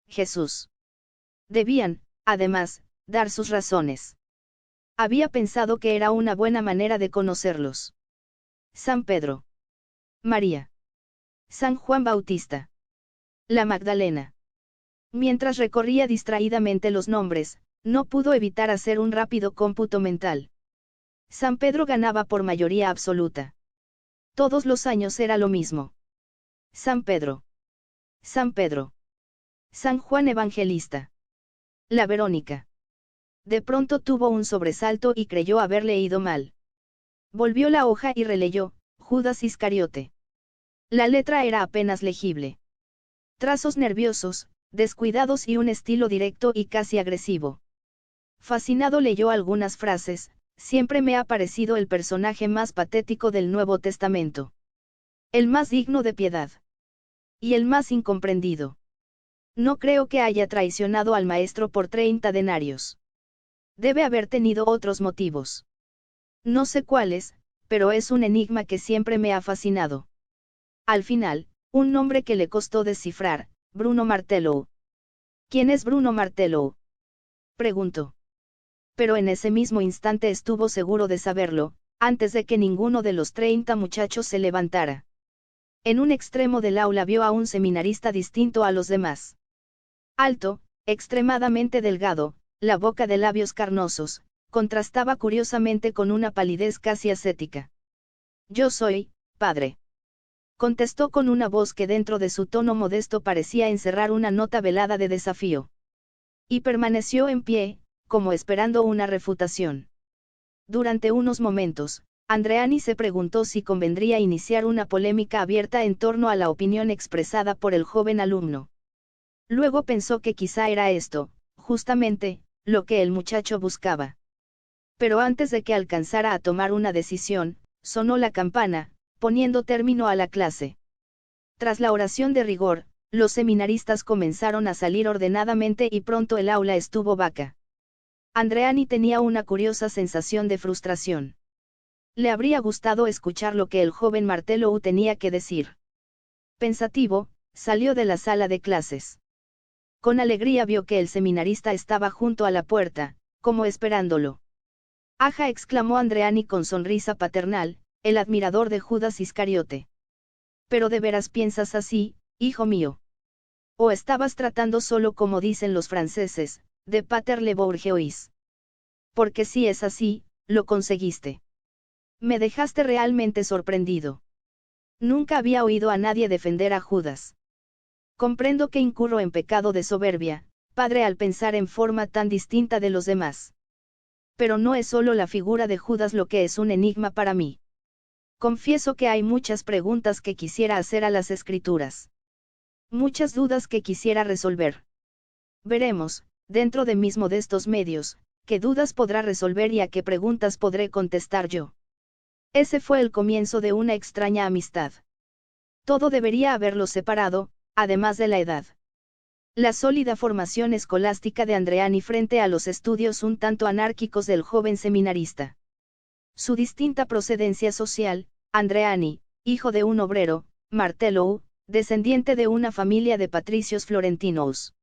Jesús. Debían, además, dar sus razones. Había pensado que era una buena manera de conocerlos. San Pedro. María. San Juan Bautista. La Magdalena. Mientras recorría distraídamente los nombres, no pudo evitar hacer un rápido cómputo mental. San Pedro ganaba por mayoría absoluta. Todos los años era lo mismo. San Pedro. San Pedro. San Juan Evangelista. La Verónica. De pronto tuvo un sobresalto y creyó haber leído mal. Volvió la hoja y releyó, Judas Iscariote. La letra era apenas legible. Trazos nerviosos, descuidados y un estilo directo y casi agresivo. Fascinado leyó algunas frases, siempre me ha parecido el personaje más patético del Nuevo Testamento. El más digno de piedad. Y el más incomprendido. No creo que haya traicionado al maestro por 30 denarios. Debe haber tenido otros motivos. No sé cuáles, pero es un enigma que siempre me ha fascinado. Al final, un nombre que le costó descifrar, Bruno Martello. ¿Quién es Bruno Martello? Preguntó. Pero en ese mismo instante estuvo seguro de saberlo, antes de que ninguno de los 30 muchachos se levantara. En un extremo del aula vio a un seminarista distinto a los demás. Alto, extremadamente delgado, la boca de labios carnosos, contrastaba curiosamente con una palidez casi ascética. Yo soy, padre. Contestó con una voz que dentro de su tono modesto parecía encerrar una nota velada de desafío. Y permaneció en pie, como esperando una refutación. Durante unos momentos, Andreani se preguntó si convendría iniciar una polémica abierta en torno a la opinión expresada por el joven alumno. Luego pensó que quizá era esto, justamente, lo que el muchacho buscaba. Pero antes de que alcanzara a tomar una decisión, sonó la campana, poniendo término a la clase. Tras la oración de rigor, los seminaristas comenzaron a salir ordenadamente y pronto el aula estuvo vaca. Andreani tenía una curiosa sensación de frustración. Le habría gustado escuchar lo que el joven Martello tenía que decir. Pensativo, salió de la sala de clases. Con alegría vio que el seminarista estaba junto a la puerta, como esperándolo. ¡Aja!, exclamó Andreani con sonrisa paternal, el admirador de Judas Iscariote. ¿Pero de veras piensas así, hijo mío? ¿O estabas tratando solo como dicen los franceses, de pater le bourgeois? Porque si es así, lo conseguiste. Me dejaste realmente sorprendido. Nunca había oído a nadie defender a Judas. Comprendo que incurro en pecado de soberbia, padre, al pensar en forma tan distinta de los demás. Pero no es solo la figura de Judas lo que es un enigma para mí. Confieso que hay muchas preguntas que quisiera hacer a las Escrituras. Muchas dudas que quisiera resolver. Veremos, dentro de mis modestos medios, qué dudas podrá resolver y a qué preguntas podré contestar yo. Ese fue el comienzo de una extraña amistad. Todo debería haberlos separado, además de la edad. La sólida formación escolástica de Andreani frente a los estudios un tanto anárquicos del joven seminarista. Su distinta procedencia social, Andreani, hijo de un obrero, Martello, descendiente de una familia de patricios florentinos.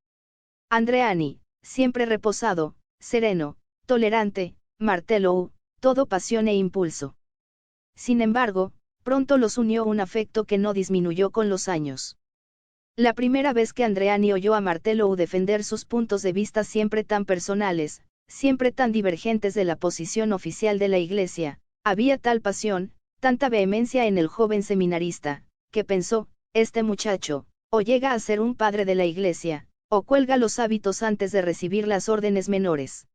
Andreani, siempre reposado, sereno, tolerante, Martello, todo pasión e impulso. Sin embargo, pronto los unió un afecto que no disminuyó con los años. La primera vez que Andreani oyó a Martello defender sus puntos de vista siempre tan personales, siempre tan divergentes de la posición oficial de la Iglesia, había tal pasión, tanta vehemencia en el joven seminarista, que pensó, este muchacho, o llega a ser un padre de la Iglesia, o cuelga los hábitos antes de recibir las órdenes menores.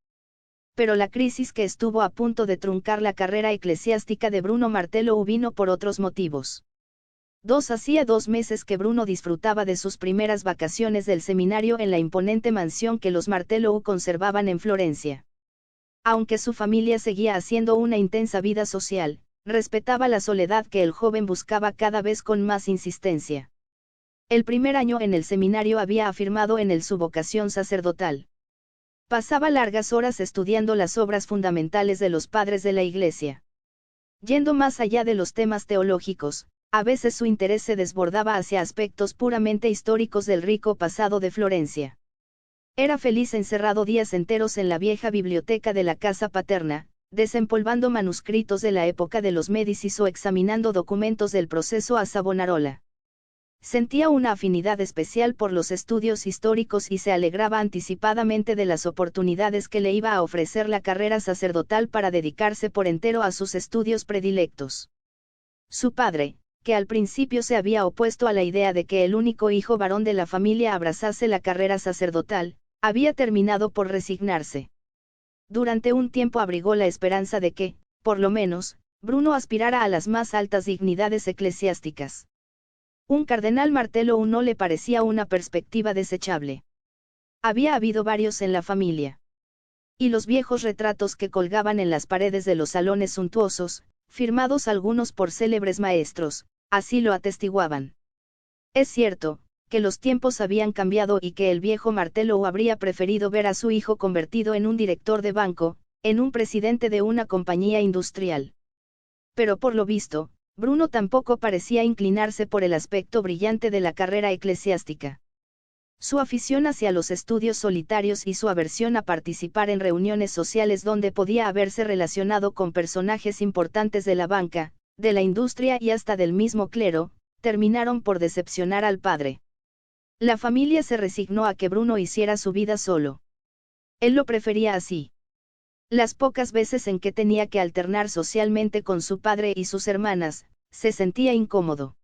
Pero la crisis que estuvo a punto de truncar la carrera eclesiástica de Bruno Martello vino por otros motivos. Hacía 2 meses que Bruno disfrutaba de sus primeras vacaciones del seminario en la imponente mansión que los Martello conservaban en Florencia. Aunque su familia seguía haciendo una intensa vida social, respetaba la soledad que el joven buscaba cada vez con más insistencia. El primer año en el seminario había afirmado en él su vocación sacerdotal. Pasaba largas horas estudiando las obras fundamentales de los padres de la Iglesia. Yendo más allá de los temas teológicos, a veces su interés se desbordaba hacia aspectos puramente históricos del rico pasado de Florencia. Era feliz encerrado días enteros en la vieja biblioteca de la casa paterna, desempolvando manuscritos de la época de los Médicis o examinando documentos del proceso a Savonarola. Sentía una afinidad especial por los estudios históricos y se alegraba anticipadamente de las oportunidades que le iba a ofrecer la carrera sacerdotal para dedicarse por entero a sus estudios predilectos. Su padre, que al principio se había opuesto a la idea de que el único hijo varón de la familia abrazase la carrera sacerdotal, había terminado por resignarse. Durante un tiempo abrigó la esperanza de que, por lo menos, Bruno aspirara a las más altas dignidades eclesiásticas. Un cardenal Martello no le parecía una perspectiva desechable. Había habido varios en la familia. Y los viejos retratos que colgaban en las paredes de los salones suntuosos, firmados algunos por célebres maestros, así lo atestiguaban. Es cierto, que los tiempos habían cambiado y que el viejo Martello habría preferido ver a su hijo convertido en un director de banco, en un presidente de una compañía industrial. Pero por lo visto, Bruno tampoco parecía inclinarse por el aspecto brillante de la carrera eclesiástica. Su afición hacia los estudios solitarios y su aversión a participar en reuniones sociales donde podía haberse relacionado con personajes importantes de la banca, de la industria y hasta del mismo clero, terminaron por decepcionar al padre. La familia se resignó a que Bruno hiciera su vida solo. Él lo prefería así. Las pocas veces en que tenía que alternar socialmente con su padre y sus hermanas, se sentía incómodo.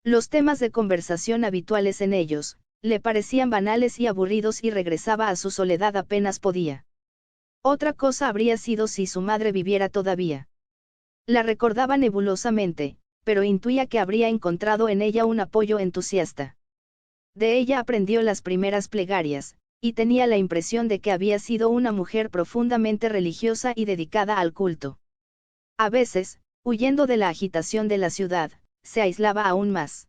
Los temas de conversación habituales en ellos, le parecían banales y aburridos y regresaba a su soledad apenas podía. Otra cosa habría sido si su madre viviera todavía. La recordaba nebulosamente, pero intuía que habría encontrado en ella un apoyo entusiasta. De ella aprendió las primeras plegarias, y tenía la impresión de que había sido una mujer profundamente religiosa y dedicada al culto. A veces, huyendo de la agitación de la ciudad, se aislaba aún más.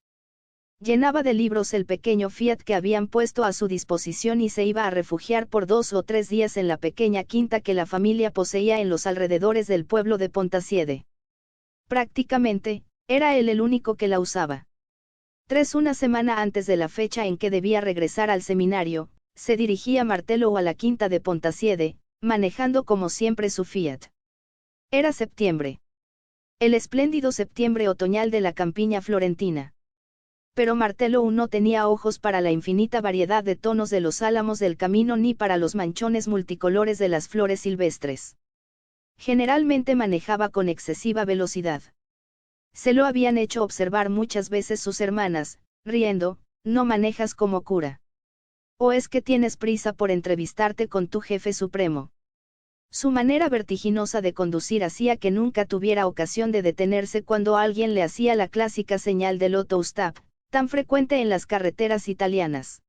Llenaba de libros el pequeño Fiat que habían puesto a su disposición y se iba a refugiar por 2 o 3 días en la pequeña quinta que la familia poseía en los alrededores del pueblo de Pontasiede. Prácticamente, era él el único que la usaba. Una semana antes de la fecha en que debía regresar al seminario, se dirigía Martello a la quinta de Pontasiede, manejando como siempre su Fiat. Era septiembre. El espléndido septiembre otoñal de la campiña florentina. Pero Martello no tenía ojos para la infinita variedad de tonos de los álamos del camino ni para los manchones multicolores de las flores silvestres. Generalmente manejaba con excesiva velocidad. Se lo habían hecho observar muchas veces sus hermanas, riendo: no manejas como cura. ¿O es que tienes prisa por entrevistarte con tu jefe supremo? Su manera vertiginosa de conducir hacía que nunca tuviera ocasión de detenerse cuando alguien le hacía la clásica señal del auto-stop, tan frecuente en las carreteras italianas.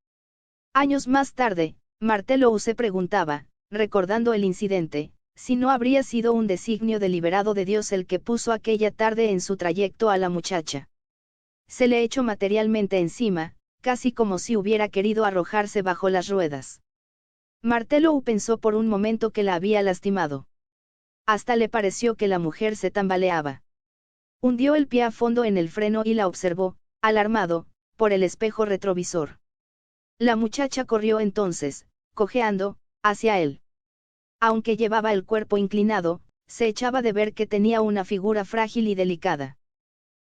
Años más tarde, Martello se preguntaba, recordando el incidente, si no habría sido un designio deliberado de Dios el que puso aquella tarde en su trayecto a la muchacha. Se le echó materialmente encima, casi como si hubiera querido arrojarse bajo las ruedas. Martello pensó por un momento que la había lastimado. Hasta le pareció que la mujer se tambaleaba. Hundió el pie a fondo en el freno y la observó, alarmado, por el espejo retrovisor. La muchacha corrió entonces, cojeando, hacia él. Aunque llevaba el cuerpo inclinado, se echaba de ver que tenía una figura frágil y delicada.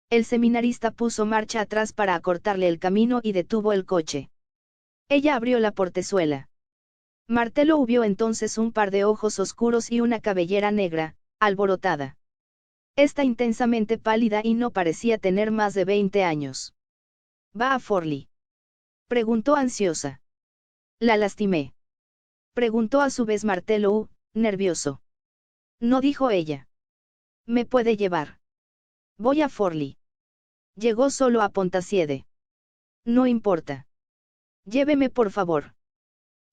El seminarista puso marcha atrás para acortarle el camino y detuvo el coche. Ella abrió la portezuela. Martello vio entonces un par de ojos oscuros y una cabellera negra, alborotada. Está intensamente pálida y no parecía tener más de 20 años. ¿Va a Forlì?, preguntó ansiosa. La lastimé. Preguntó a su vez Martello, nervioso. No, dijo ella. ¿Me puede llevar? Voy a Forlì. Llegó solo a Pontasiede. No importa. Lléveme por favor.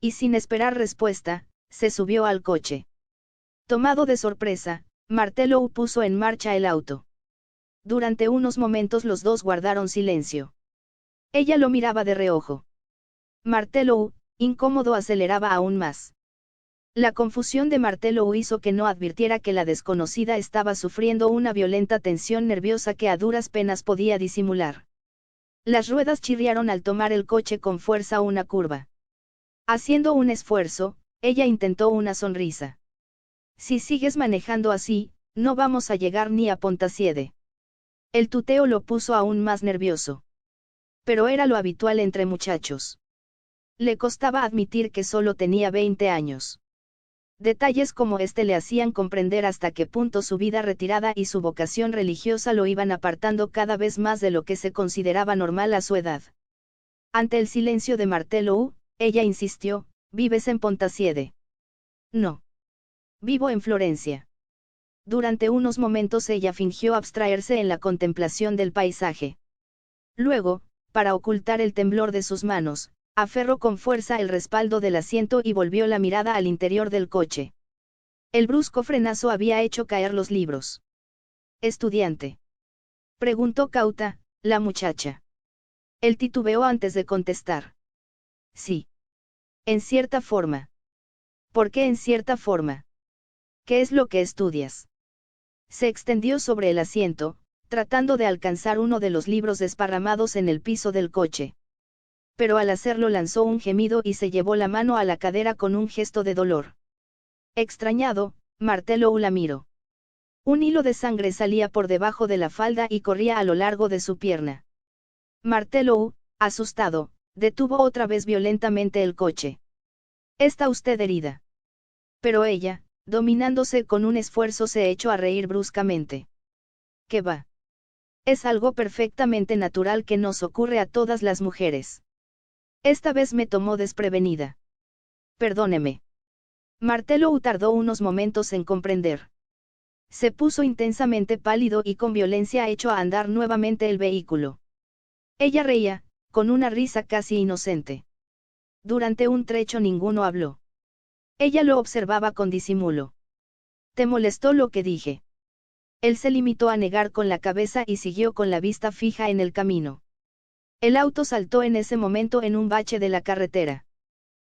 Y sin esperar respuesta, se subió al coche. Tomado de sorpresa, Martello puso en marcha el auto. Durante unos momentos los dos guardaron silencio. Ella lo miraba de reojo. Martello, incómodo, aceleraba aún más. La confusión de Martello hizo que no advirtiera que la desconocida estaba sufriendo una violenta tensión nerviosa que a duras penas podía disimular. Las ruedas chirriaron al tomar el coche con fuerza una curva. Haciendo un esfuerzo, ella intentó una sonrisa. Si sigues manejando así, no vamos a llegar ni a Pontasiede. El tuteo lo puso aún más nervioso. Pero era lo habitual entre muchachos. Le costaba admitir que solo tenía 20 años. Detalles como este le hacían comprender hasta qué punto su vida retirada y su vocación religiosa lo iban apartando cada vez más de lo que se consideraba normal a su edad. Ante el silencio de Martelou, ella insistió, ¿vives en Pontasiede? No. Vivo en Florencia. Durante unos momentos ella fingió abstraerse en la contemplación del paisaje. Luego, para ocultar el temblor de sus manos, aferró con fuerza el respaldo del asiento y volvió la mirada al interior del coche. El brusco frenazo había hecho caer los libros. ¿Estudiante?, preguntó cauta, la muchacha. Él titubeó antes de contestar. Sí. En cierta forma. ¿Por qué en cierta forma? ¿Qué es lo que estudias? Se extendió sobre el asiento, tratando de alcanzar uno de los libros desparramados en el piso del coche. Pero al hacerlo lanzó un gemido y se llevó la mano a la cadera con un gesto de dolor. Extrañado, Martelou la miró. Un hilo de sangre salía por debajo de la falda y corría a lo largo de su pierna. Martelou, asustado, detuvo otra vez violentamente el coche. ¿Está usted herida? Pero ella, dominándose con un esfuerzo, se echó a reír bruscamente. ¿Qué va? Es algo perfectamente natural que nos ocurre a todas las mujeres. Esta vez me tomó desprevenida. Perdóneme. Martelou tardó unos momentos en comprender. Se puso intensamente pálido y con violencia echó a andar nuevamente el vehículo. Ella reía, con una risa casi inocente. Durante un trecho ninguno habló. Ella lo observaba con disimulo. ¿Te molestó lo que dije? Él se limitó a negar con la cabeza y siguió con la vista fija en el camino. El auto saltó en ese momento en un bache de la carretera.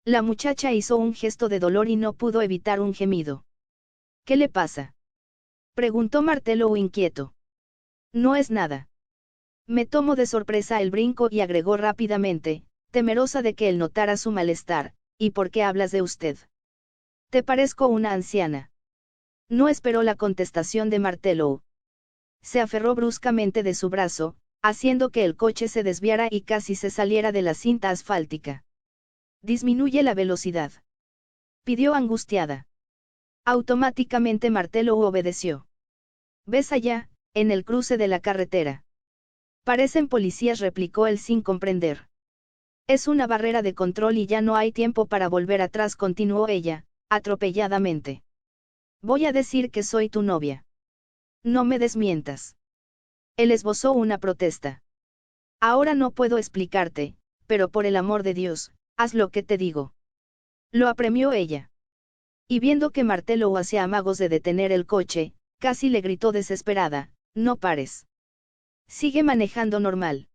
La muchacha hizo un gesto de dolor y no pudo evitar un gemido. ¿Qué le pasa?, preguntó Martelou inquieto. No es nada. Me tomó de sorpresa el brinco y agregó rápidamente, temerosa de que él notara su malestar, ¿y por qué hablas de usted? Te parezco una anciana. No esperó la contestación de Martelou. Se aferró bruscamente de su brazo, haciendo que el coche se desviara y casi se saliera de la cinta asfáltica. Disminuye la velocidad, pidió angustiada. Automáticamente Martelou obedeció. ¿Ves allá, en el cruce de la carretera? Parecen policías, replicó él sin comprender. Es una barrera de control y ya no hay tiempo para volver atrás, continuó ella, atropelladamente. Voy a decir que soy tu novia. No me desmientas. Él esbozó una protesta. Ahora no puedo explicarte, pero por el amor de Dios, haz lo que te digo. Lo apremió ella. Y viendo que Martelou hacía amagos de detener el coche, casi le gritó desesperada, no pares. Sigue manejando normal.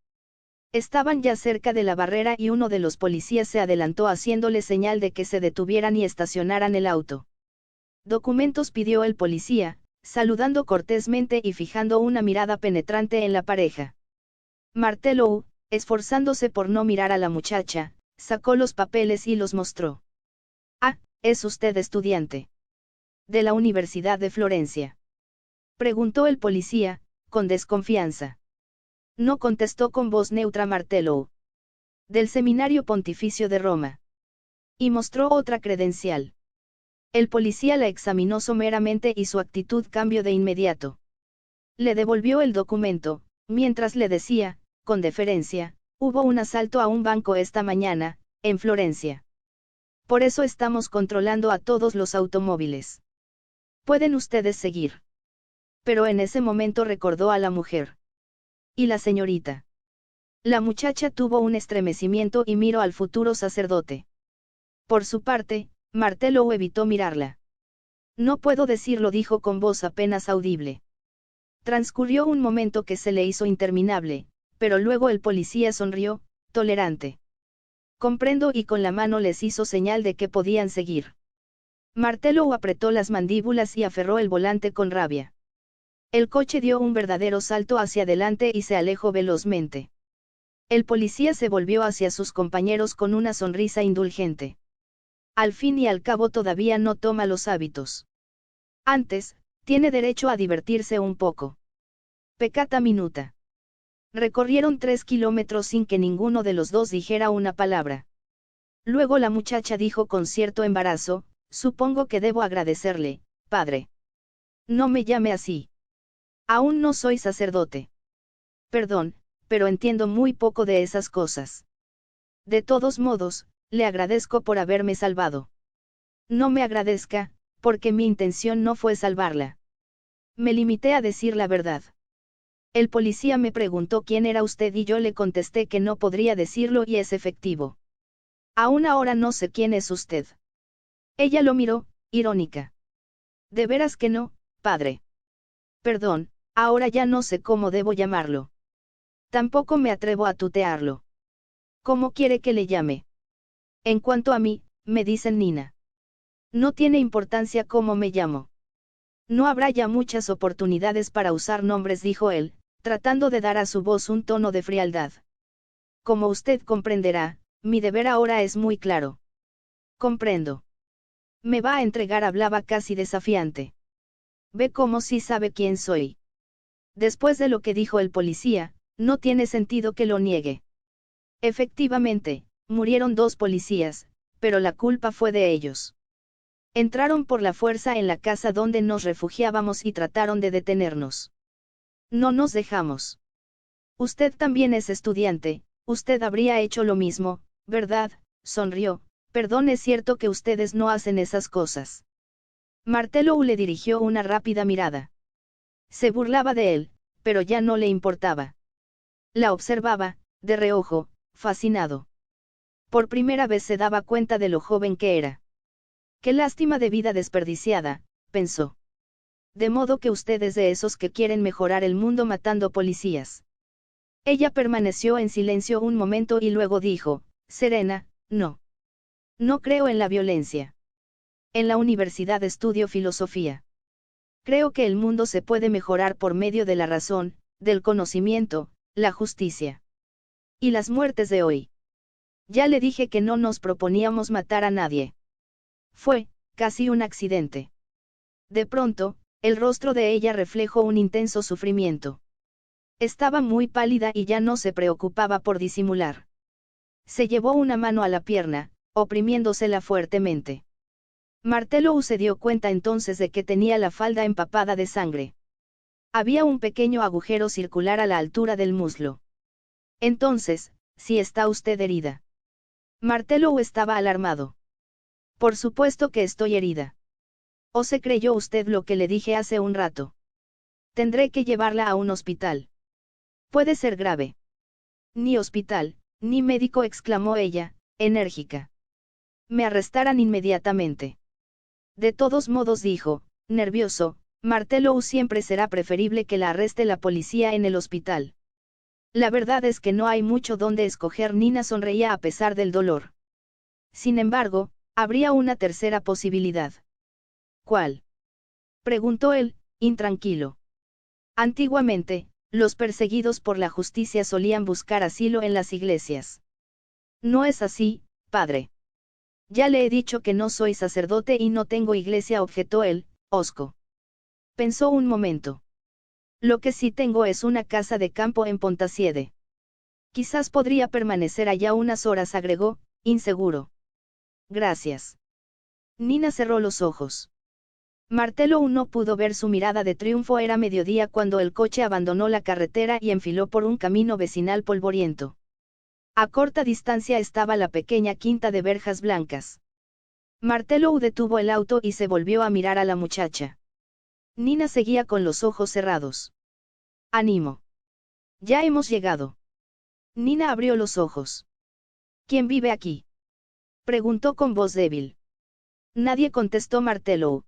Estaban ya cerca de la barrera y uno de los policías se adelantó haciéndole señal de que se detuvieran y estacionaran el auto. Documentos, pidió el policía, saludando cortésmente y fijando una mirada penetrante en la pareja. Martelou, esforzándose por no mirar a la muchacha, sacó los papeles y los mostró. Ah, ¿es usted estudiante de la Universidad de Florencia?, preguntó el policía, con desconfianza. No, contestó con voz neutra Martelou. Del Seminario Pontificio de Roma. Y mostró otra credencial. El policía la examinó someramente y su actitud cambió de inmediato. Le devolvió el documento, mientras le decía, con deferencia, hubo un asalto a un banco esta mañana, en Florencia. Por eso estamos controlando a todos los automóviles. Pueden ustedes seguir. Pero en ese momento recordó a la mujer. ¿Y la señorita? La muchacha tuvo un estremecimiento y miró al futuro sacerdote. Por su parte, Martelou evitó mirarla. No puedo decirlo, dijo con voz apenas audible. Transcurrió un momento que se le hizo interminable, pero luego el policía sonrió, tolerante. Comprendo, y con la mano les hizo señal de que podían seguir. Martelou apretó las mandíbulas y aferró el volante con rabia. El coche dio un verdadero salto hacia adelante y se alejó velozmente. El policía se volvió hacia sus compañeros con una sonrisa indulgente. Al fin y al cabo todavía no toma los hábitos. Antes, tiene derecho a divertirse un poco. Peccata minuta. Recorrieron 3 kilómetros sin que ninguno de los dos dijera una palabra. Luego la muchacha dijo con cierto embarazo, supongo que debo agradecerle, padre. No me llame así. Aún no soy sacerdote. Perdón, pero entiendo muy poco de esas cosas. De todos modos, le agradezco por haberme salvado. No me agradezca, porque mi intención no fue salvarla. Me limité a decir la verdad. El policía me preguntó quién era usted y yo le contesté que no podría decirlo y es efectivo. Aún ahora no sé quién es usted. Ella lo miró, irónica. ¿De veras que no, padre? Perdón, ahora ya no sé cómo debo llamarlo. Tampoco me atrevo a tutearlo. ¿Cómo quiere que le llame? En cuanto a mí, me dicen Nina. No tiene importancia cómo me llamo. No habrá ya muchas oportunidades para usar nombres, dijo él, tratando de dar a su voz un tono de frialdad. Como usted comprenderá, mi deber ahora es muy claro. Comprendo. Me va a entregar, hablaba casi desafiante. Ve como si sabe quién soy. Después de lo que dijo el policía, no tiene sentido que lo niegue. Efectivamente, murieron 2 policías, pero la culpa fue de ellos. Entraron por la fuerza en la casa donde nos refugiábamos y trataron de detenernos. No nos dejamos. Usted también es estudiante, usted habría hecho lo mismo, ¿verdad? Sonrió. Perdón, es cierto que ustedes no hacen esas cosas. Martelou le dirigió una rápida mirada. Se burlaba de él, pero ya no le importaba. La observaba, de reojo, fascinado. Por primera vez se daba cuenta de lo joven que era. Qué lástima de vida desperdiciada, pensó. De modo que usted es de esos que quieren mejorar el mundo matando policías. Ella permaneció en silencio un momento y luego dijo, serena, no. No creo en la violencia. En la universidad estudio filosofía. Creo que el mundo se puede mejorar por medio de la razón, del conocimiento, la justicia. ¿Y las muertes de hoy? Ya le dije que no nos proponíamos matar a nadie. Fue, casi un accidente. De pronto, el rostro de ella reflejó un intenso sufrimiento. Estaba muy pálida y ya no se preocupaba por disimular. Se llevó una mano a la pierna, oprimiéndosela fuertemente. Martelou se dio cuenta entonces de que tenía la falda empapada de sangre. Había un pequeño agujero circular a la altura del muslo. Entonces, ¿sí está usted herida? Martelou estaba alarmado. Por supuesto que estoy herida. ¿O se creyó usted lo que le dije hace un rato? Tendré que llevarla a un hospital. Puede ser grave. Ni hospital, ni médico, exclamó ella, enérgica. Me arrestarán inmediatamente. De todos modos, dijo, nervioso, Martelou, siempre será preferible que la arreste la policía en el hospital. La verdad es que no hay mucho donde escoger. Nina sonreía a pesar del dolor. Sin embargo, habría una tercera posibilidad. ¿Cuál? Preguntó él, intranquilo. Antiguamente, los perseguidos por la justicia solían buscar asilo en las iglesias. No es así, padre. Ya le he dicho que no soy sacerdote y no tengo iglesia, objetó él, hosco. Pensó un momento. Lo que sí tengo es una casa de campo en Pontassiede. Quizás podría permanecer allá unas horas, agregó, inseguro. Gracias. Nina cerró los ojos. Martelou no pudo ver su mirada de triunfo. Era mediodía cuando el coche abandonó la carretera y enfiló por un camino vecinal polvoriento. A corta distancia estaba la pequeña quinta de verjas blancas. Martelou detuvo el auto y se volvió a mirar a la muchacha. Nina seguía con los ojos cerrados. Ánimo. Ya hemos llegado. Nina abrió los ojos. ¿Quién vive aquí? Preguntó con voz débil. Nadie, contestó Martelou.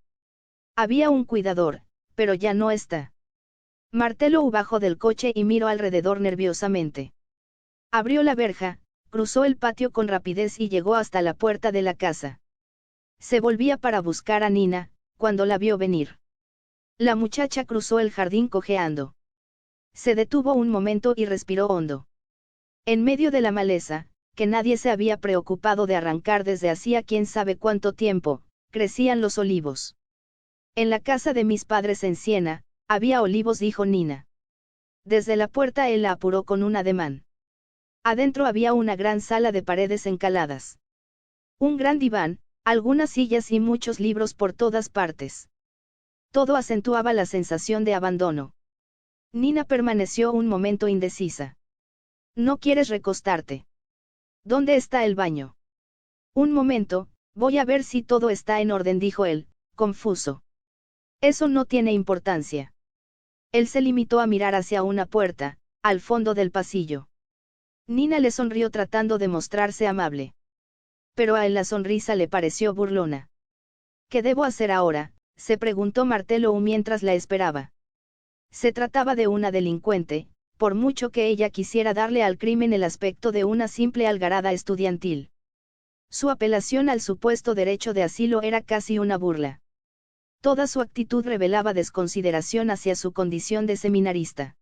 Había un cuidador, pero ya no está. Martelou bajó del coche y miró alrededor nerviosamente. Abrió la verja, cruzó el patio con rapidez y llegó hasta la puerta de la casa. Se volvía para buscar a Nina, cuando la vio venir. La muchacha cruzó el jardín cojeando. Se detuvo un momento y respiró hondo. En medio de la maleza, que nadie se había preocupado de arrancar desde hacía quién sabe cuánto tiempo, crecían los olivos. En la casa de mis padres en Siena, había olivos, dijo Nina. Desde la puerta él la apuró con un ademán. Adentro había una gran sala de paredes encaladas. Un gran diván, algunas sillas y muchos libros por todas partes. Todo acentuaba la sensación de abandono. Nina permaneció un momento indecisa. ¿No quieres recostarte? ¿Dónde está el baño? Un momento, voy a ver si todo está en orden, dijo él, confuso. Eso no tiene importancia. Él se limitó a mirar hacia una puerta, al fondo del pasillo. Nina le sonrió tratando de mostrarse amable. Pero a él la sonrisa le pareció burlona. ¿Qué debo hacer ahora?, se preguntó Martellou mientras la esperaba. Se trataba de una delincuente, por mucho que ella quisiera darle al crimen el aspecto de una simple algarada estudiantil. Su apelación al supuesto derecho de asilo era casi una burla. Toda su actitud revelaba desconsideración hacia su condición de seminarista.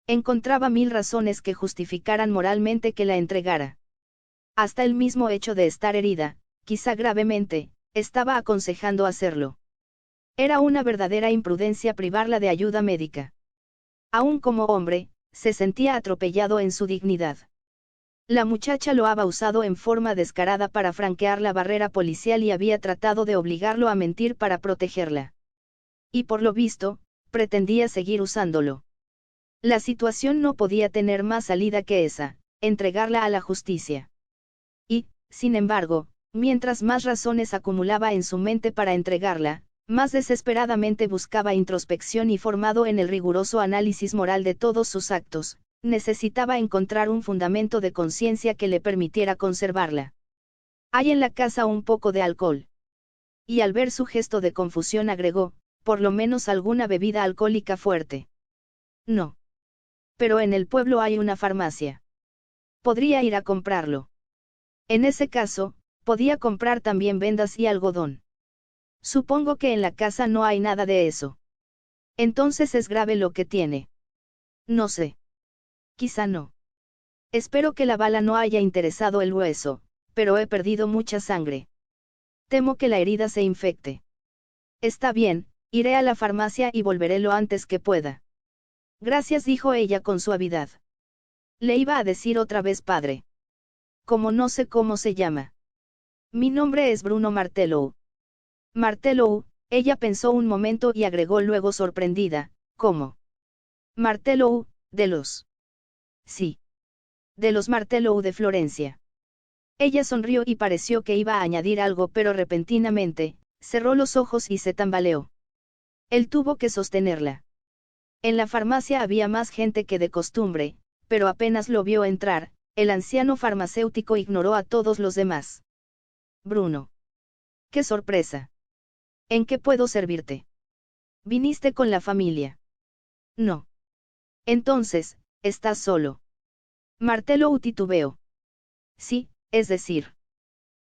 Encontraba 1000 razones que justificaran moralmente que la entregara. Hasta el mismo hecho de estar herida, quizá gravemente, estaba aconsejando hacerlo. Era una verdadera imprudencia privarla de ayuda médica. Aún como hombre, se sentía atropellado en su dignidad. La muchacha lo había usado en forma descarada para franquear la barrera policial y había tratado de obligarlo a mentir para protegerla. Y por lo visto, pretendía seguir usándolo. La situación no podía tener más salida que esa, entregarla a la justicia. Y, sin embargo, mientras más razones acumulaba en su mente para entregarla, más desesperadamente buscaba introspección y formado en el riguroso análisis moral de todos sus actos, necesitaba encontrar un fundamento de conciencia que le permitiera conservarla. Hay en la casa un poco de alcohol. Y al ver su gesto de confusión agregó, por lo menos alguna bebida alcohólica fuerte. No. Pero en el pueblo hay una farmacia. Podría ir a comprarlo. En ese caso, podía comprar también vendas y algodón. Supongo que en la casa no hay nada de eso. Entonces es grave lo que tiene. No sé. Quizá no. Espero que la bala no haya interesado el hueso, pero he perdido mucha sangre. Temo que la herida se infecte. Está bien, iré a la farmacia y volveré lo antes que pueda. Gracias, dijo ella con suavidad. Le iba a decir otra vez padre. Como no sé cómo se llama. Mi nombre es Bruno Martellou. Martellou, ella pensó un momento y agregó luego sorprendida, ¿cómo? Martellou, de los. Sí. De los Martellou de Florencia. Ella sonrió y pareció que iba a añadir algo, pero repentinamente, cerró los ojos y se tambaleó. Él tuvo que sostenerla. En la farmacia había más gente que de costumbre, pero apenas lo vio entrar, el anciano farmacéutico ignoró a todos los demás. Bruno. ¡Qué sorpresa! ¿En qué puedo servirte? ¿Viniste con la familia? No. Entonces, ¿estás solo? Martellou titubeó. Sí, es decir.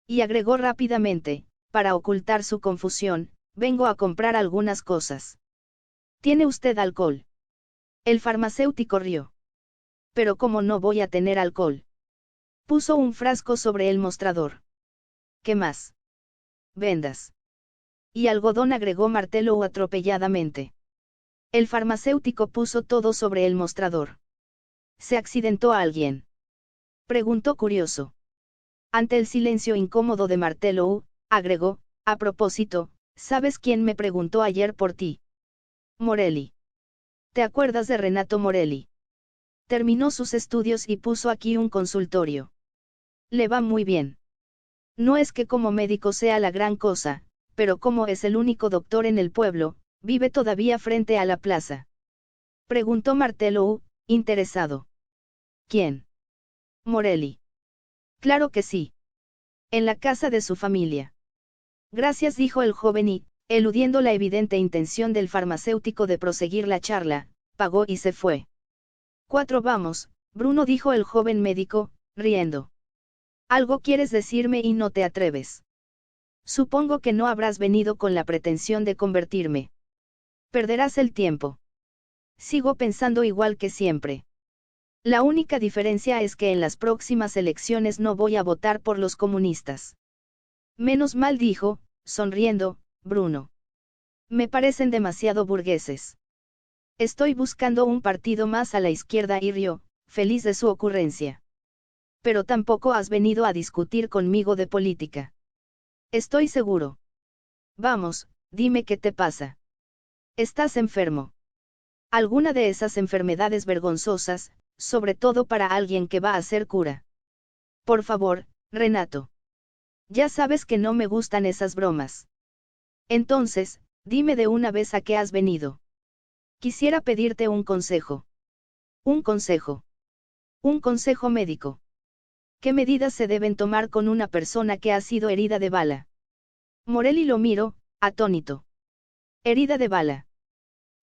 Y agregó rápidamente, para ocultar su confusión, vengo a comprar algunas cosas. ¿Tiene usted alcohol? El farmacéutico rió. Pero ¿cómo no voy a tener alcohol? Puso un frasco sobre el mostrador. ¿Qué más? Vendas. Y algodón, agregó Martellou atropelladamente. El farmacéutico puso todo sobre el mostrador. ¿Se accidentó a alguien? Preguntó curioso. Ante el silencio incómodo de Martellou, agregó, a propósito, ¿sabes quién me preguntó ayer por ti? Morelli. ¿Te acuerdas de Renato Morelli? Terminó sus estudios y puso aquí un consultorio. Le va muy bien. No es que como médico sea la gran cosa, pero como es el único doctor en el pueblo, vive todavía frente a la plaza. Preguntó Martellou, interesado. ¿Quién? Morelli. Claro que sí. En la casa de su familia. Gracias, dijo el joven y, eludiendo la evidente intención del farmacéutico de proseguir la charla, pagó y se fue. 4 vamos, Bruno, dijo el joven médico, riendo. Algo quieres decirme y no te atreves. Supongo que no habrás venido con la pretensión de convertirme. Perderás el tiempo. Sigo pensando igual que siempre. La única diferencia es que en las próximas elecciones no voy a votar por los comunistas. Menos mal, dijo, sonriendo, Bruno. Me parecen demasiado burgueses. Estoy buscando un partido más a la izquierda y rió, feliz de su ocurrencia. Pero tampoco has venido a discutir conmigo de política. Estoy seguro. Vamos, dime qué te pasa. ¿Estás enfermo? ¿Alguna de esas enfermedades vergonzosas, sobre todo para alguien que va a ser cura? Por favor, Renato. Ya sabes que no me gustan esas bromas. Entonces, dime de una vez a qué has venido. Quisiera pedirte un consejo. Un consejo. Un consejo médico. ¿Qué medidas se deben tomar con una persona que ha sido herida de bala? Morelli lo miró, atónito. Herida de bala.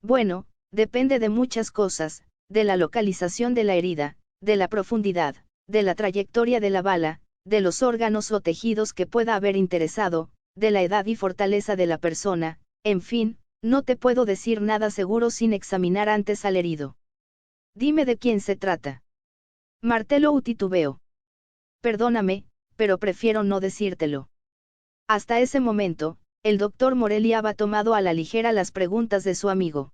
Bueno, depende de muchas cosas, de la localización de la herida, de la profundidad, de la trayectoria de la bala, de los órganos o tejidos que pueda haber interesado, de la edad y fortaleza de la persona, en fin, no te puedo decir nada seguro sin examinar antes al herido. Dime de quién se trata. Martello titubeó. Perdóname, pero prefiero no decírtelo. Hasta ese momento, el doctor Morelli había tomado a la ligera las preguntas de su amigo.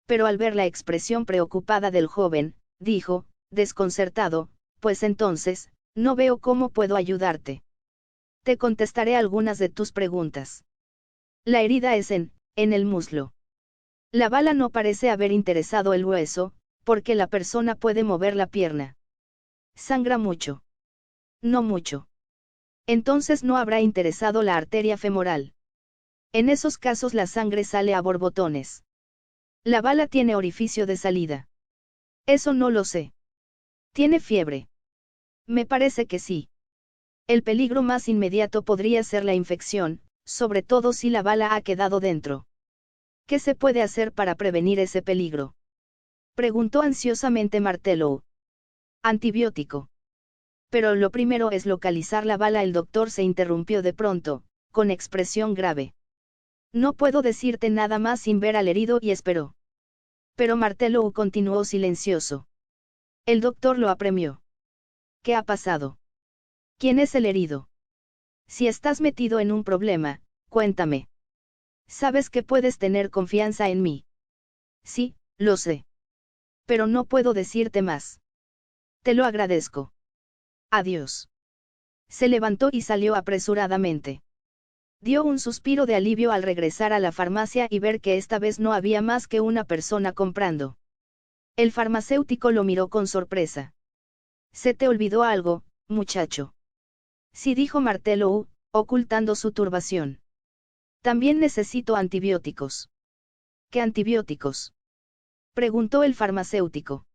Pero al ver la expresión preocupada del joven, dijo, desconcertado, pues entonces, no veo cómo puedo ayudarte. Te contestaré algunas de tus preguntas. La herida es en el muslo. La bala no parece haber interesado el hueso, porque la persona puede mover la pierna. ¿Sangra mucho? No mucho. Entonces no habrá interesado la arteria femoral. En esos casos la sangre sale a borbotones. La bala tiene orificio de salida. Eso no lo sé. ¿Tiene fiebre? Me parece que sí. El peligro más inmediato podría ser la infección, sobre todo si la bala ha quedado dentro. ¿Qué se puede hacer para prevenir ese peligro? Preguntó ansiosamente Martello. Antibiótico. Pero lo primero es localizar la bala. El doctor se interrumpió de pronto, con expresión grave. No puedo decirte nada más sin ver al herido, y esperó. Pero Martello continuó silencioso. El doctor lo apremió. ¿Qué ha pasado? ¿Quién es el herido? Si estás metido en un problema, cuéntame. Sabes que puedes tener confianza en mí. Sí, lo sé. Pero no puedo decirte más. Te lo agradezco. Adiós. Se levantó y salió apresuradamente. Dio un suspiro de alivio al regresar a la farmacia y ver que esta vez no había más que una persona comprando. El farmacéutico lo miró con sorpresa. ¿Se te olvidó algo, muchacho? Sí, dijo Martello, ocultando su turbación. También necesito antibióticos. ¿Qué antibióticos? Preguntó el farmacéutico.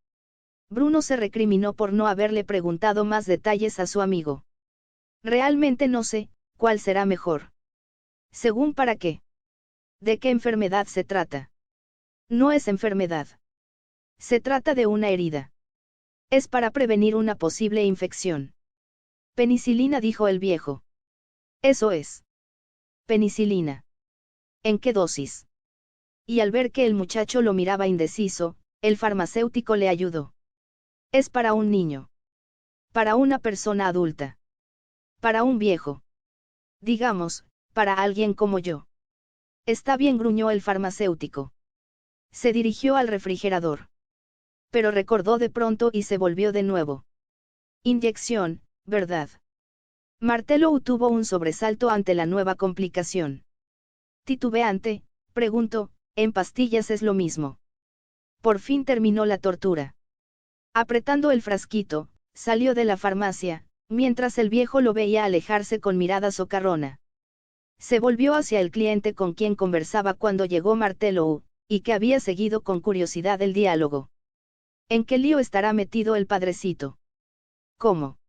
Bruno se recriminó por no haberle preguntado más detalles a su amigo. Realmente no sé, ¿cuál será mejor? ¿Según para qué? ¿De qué enfermedad se trata? No es enfermedad. Se trata de una herida. Es para prevenir una posible infección. Penicilina, dijo el viejo. Eso es. Penicilina. ¿En qué dosis? Y al ver que el muchacho lo miraba indeciso, el farmacéutico le ayudó. Es para un niño. Para una persona adulta. Para un viejo. Digamos, para alguien como yo. Está bien, gruñó el farmacéutico. Se dirigió al refrigerador. Pero recordó de pronto y se volvió de nuevo. Inyección, ¿verdad? Martello tuvo un sobresalto ante la nueva complicación. Titubeante, preguntó, ¿en pastillas es lo mismo? Por fin terminó la tortura. Apretando el frasquito, salió de la farmacia, mientras el viejo lo veía alejarse con mirada socarrona. Se volvió hacia el cliente con quien conversaba cuando llegó Martello, y que había seguido con curiosidad el diálogo. ¿En qué lío estará metido el padrecito? ¿Cómo?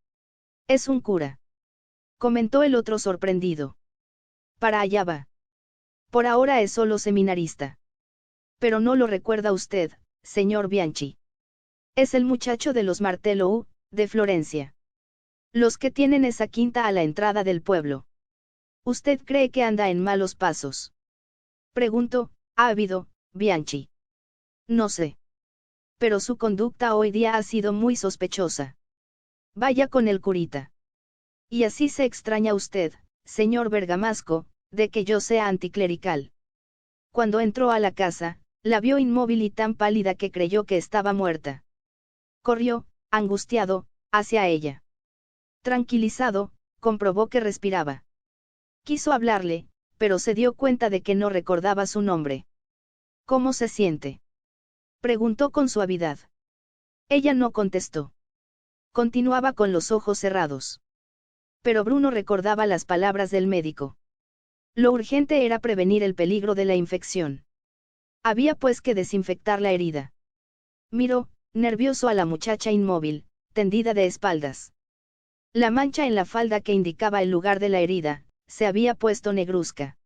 Es un cura. Comentó el otro sorprendido. Para allá va. Por ahora es solo seminarista. Pero no lo recuerda usted, señor Bianchi. Es el muchacho de los Martello, de Florencia. Los que tienen esa quinta a la entrada del pueblo. ¿Usted cree que anda en malos pasos? Preguntó, ávido, Bianchi. No sé. pero su conducta hoy día ha sido muy sospechosa. Vaya con el curita. Y así se extraña usted, señor Bergamasco, de que yo sea anticlerical. Cuando entró a la casa, la vio inmóvil y tan pálida que creyó que estaba muerta. Corrió, angustiado, hacia ella. Tranquilizado, comprobó que respiraba. Quiso hablarle, pero se dio cuenta de que no recordaba su nombre. ¿Cómo se siente?, preguntó con suavidad. Ella no contestó. Continuaba con los ojos cerrados. Pero Bruno recordaba las palabras del médico. Lo urgente era prevenir el peligro de la infección. Había pues que desinfectar la herida. Miró, nervioso, a la muchacha inmóvil, tendida de espaldas. La mancha en la falda que indicaba el lugar de la herida, se había puesto negruzca.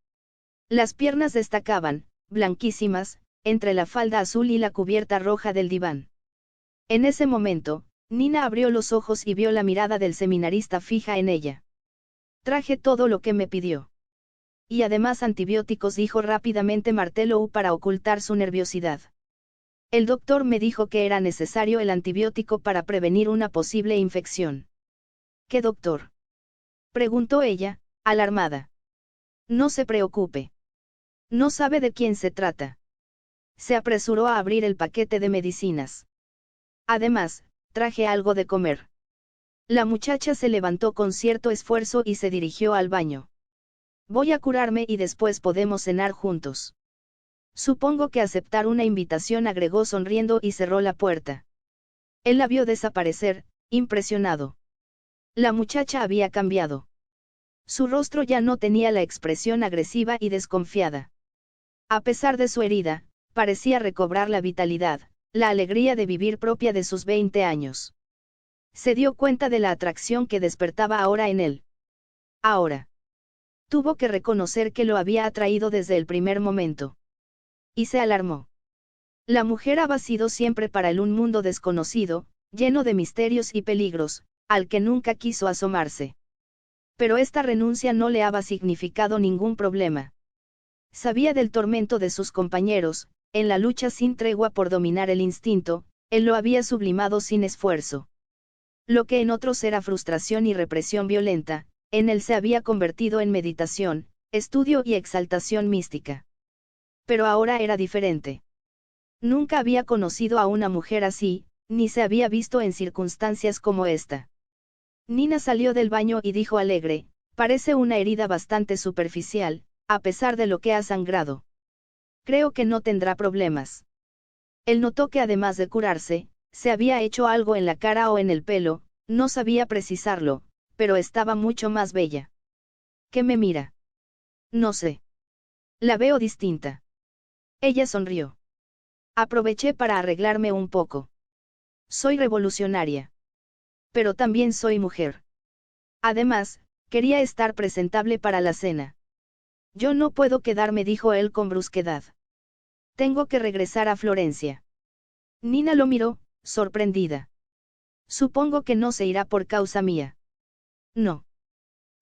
Las piernas destacaban, blanquísimas, entre la falda azul y la cubierta roja del diván. En ese momento, Nina abrió los ojos y vio la mirada del seminarista fija en ella. Traje todo lo que me pidió. Y además antibióticos, dijo rápidamente Martelou para ocultar su nerviosidad. El doctor me dijo que era necesario el antibiótico para prevenir una posible infección. ¿Qué doctor?, preguntó ella, alarmada. No se preocupe. No sabe de quién se trata. Se apresuró a abrir el paquete de medicinas. Además, traje algo de comer. La muchacha se levantó con cierto esfuerzo y se dirigió al baño. Voy a curarme y después podemos cenar juntos. Supongo que aceptar una invitación, agregó sonriendo y cerró la puerta. Él la vio desaparecer, impresionado. La muchacha había cambiado. Su rostro ya no tenía la expresión agresiva y desconfiada. A pesar de su herida, parecía recobrar la vitalidad, la alegría de vivir propia de sus 20 años. Se dio cuenta de la atracción que despertaba ahora en él. Ahora. Tuvo que reconocer que lo había atraído desde el primer momento. Y se alarmó. La mujer había sido siempre para él un mundo desconocido, lleno de misterios y peligros, al que nunca quiso asomarse. Pero esta renuncia no le había significado ningún problema. Sabía del tormento de sus compañeros, en la lucha sin tregua por dominar el instinto, él lo había sublimado sin esfuerzo. Lo que en otros era frustración y represión violenta, en él se había convertido en meditación, estudio y exaltación mística. Pero ahora era diferente. Nunca había conocido a una mujer así, ni se había visto en circunstancias como esta. Nina salió del baño y dijo alegre, parece una herida bastante superficial, a pesar de lo que ha sangrado. Creo que no tendrá problemas. Él notó que además de curarse, se había hecho algo en la cara o en el pelo, no sabía precisarlo, pero estaba mucho más bella. ¿Qué me mira? No sé. La veo distinta. Ella sonrió. Aproveché para arreglarme un poco. Soy revolucionaria. Pero también soy mujer. Además, quería estar presentable para la cena. Yo no puedo quedarme, dijo él con brusquedad. Tengo que regresar a Florencia. Nina lo miró, sorprendida. Supongo que no se irá por causa mía. No.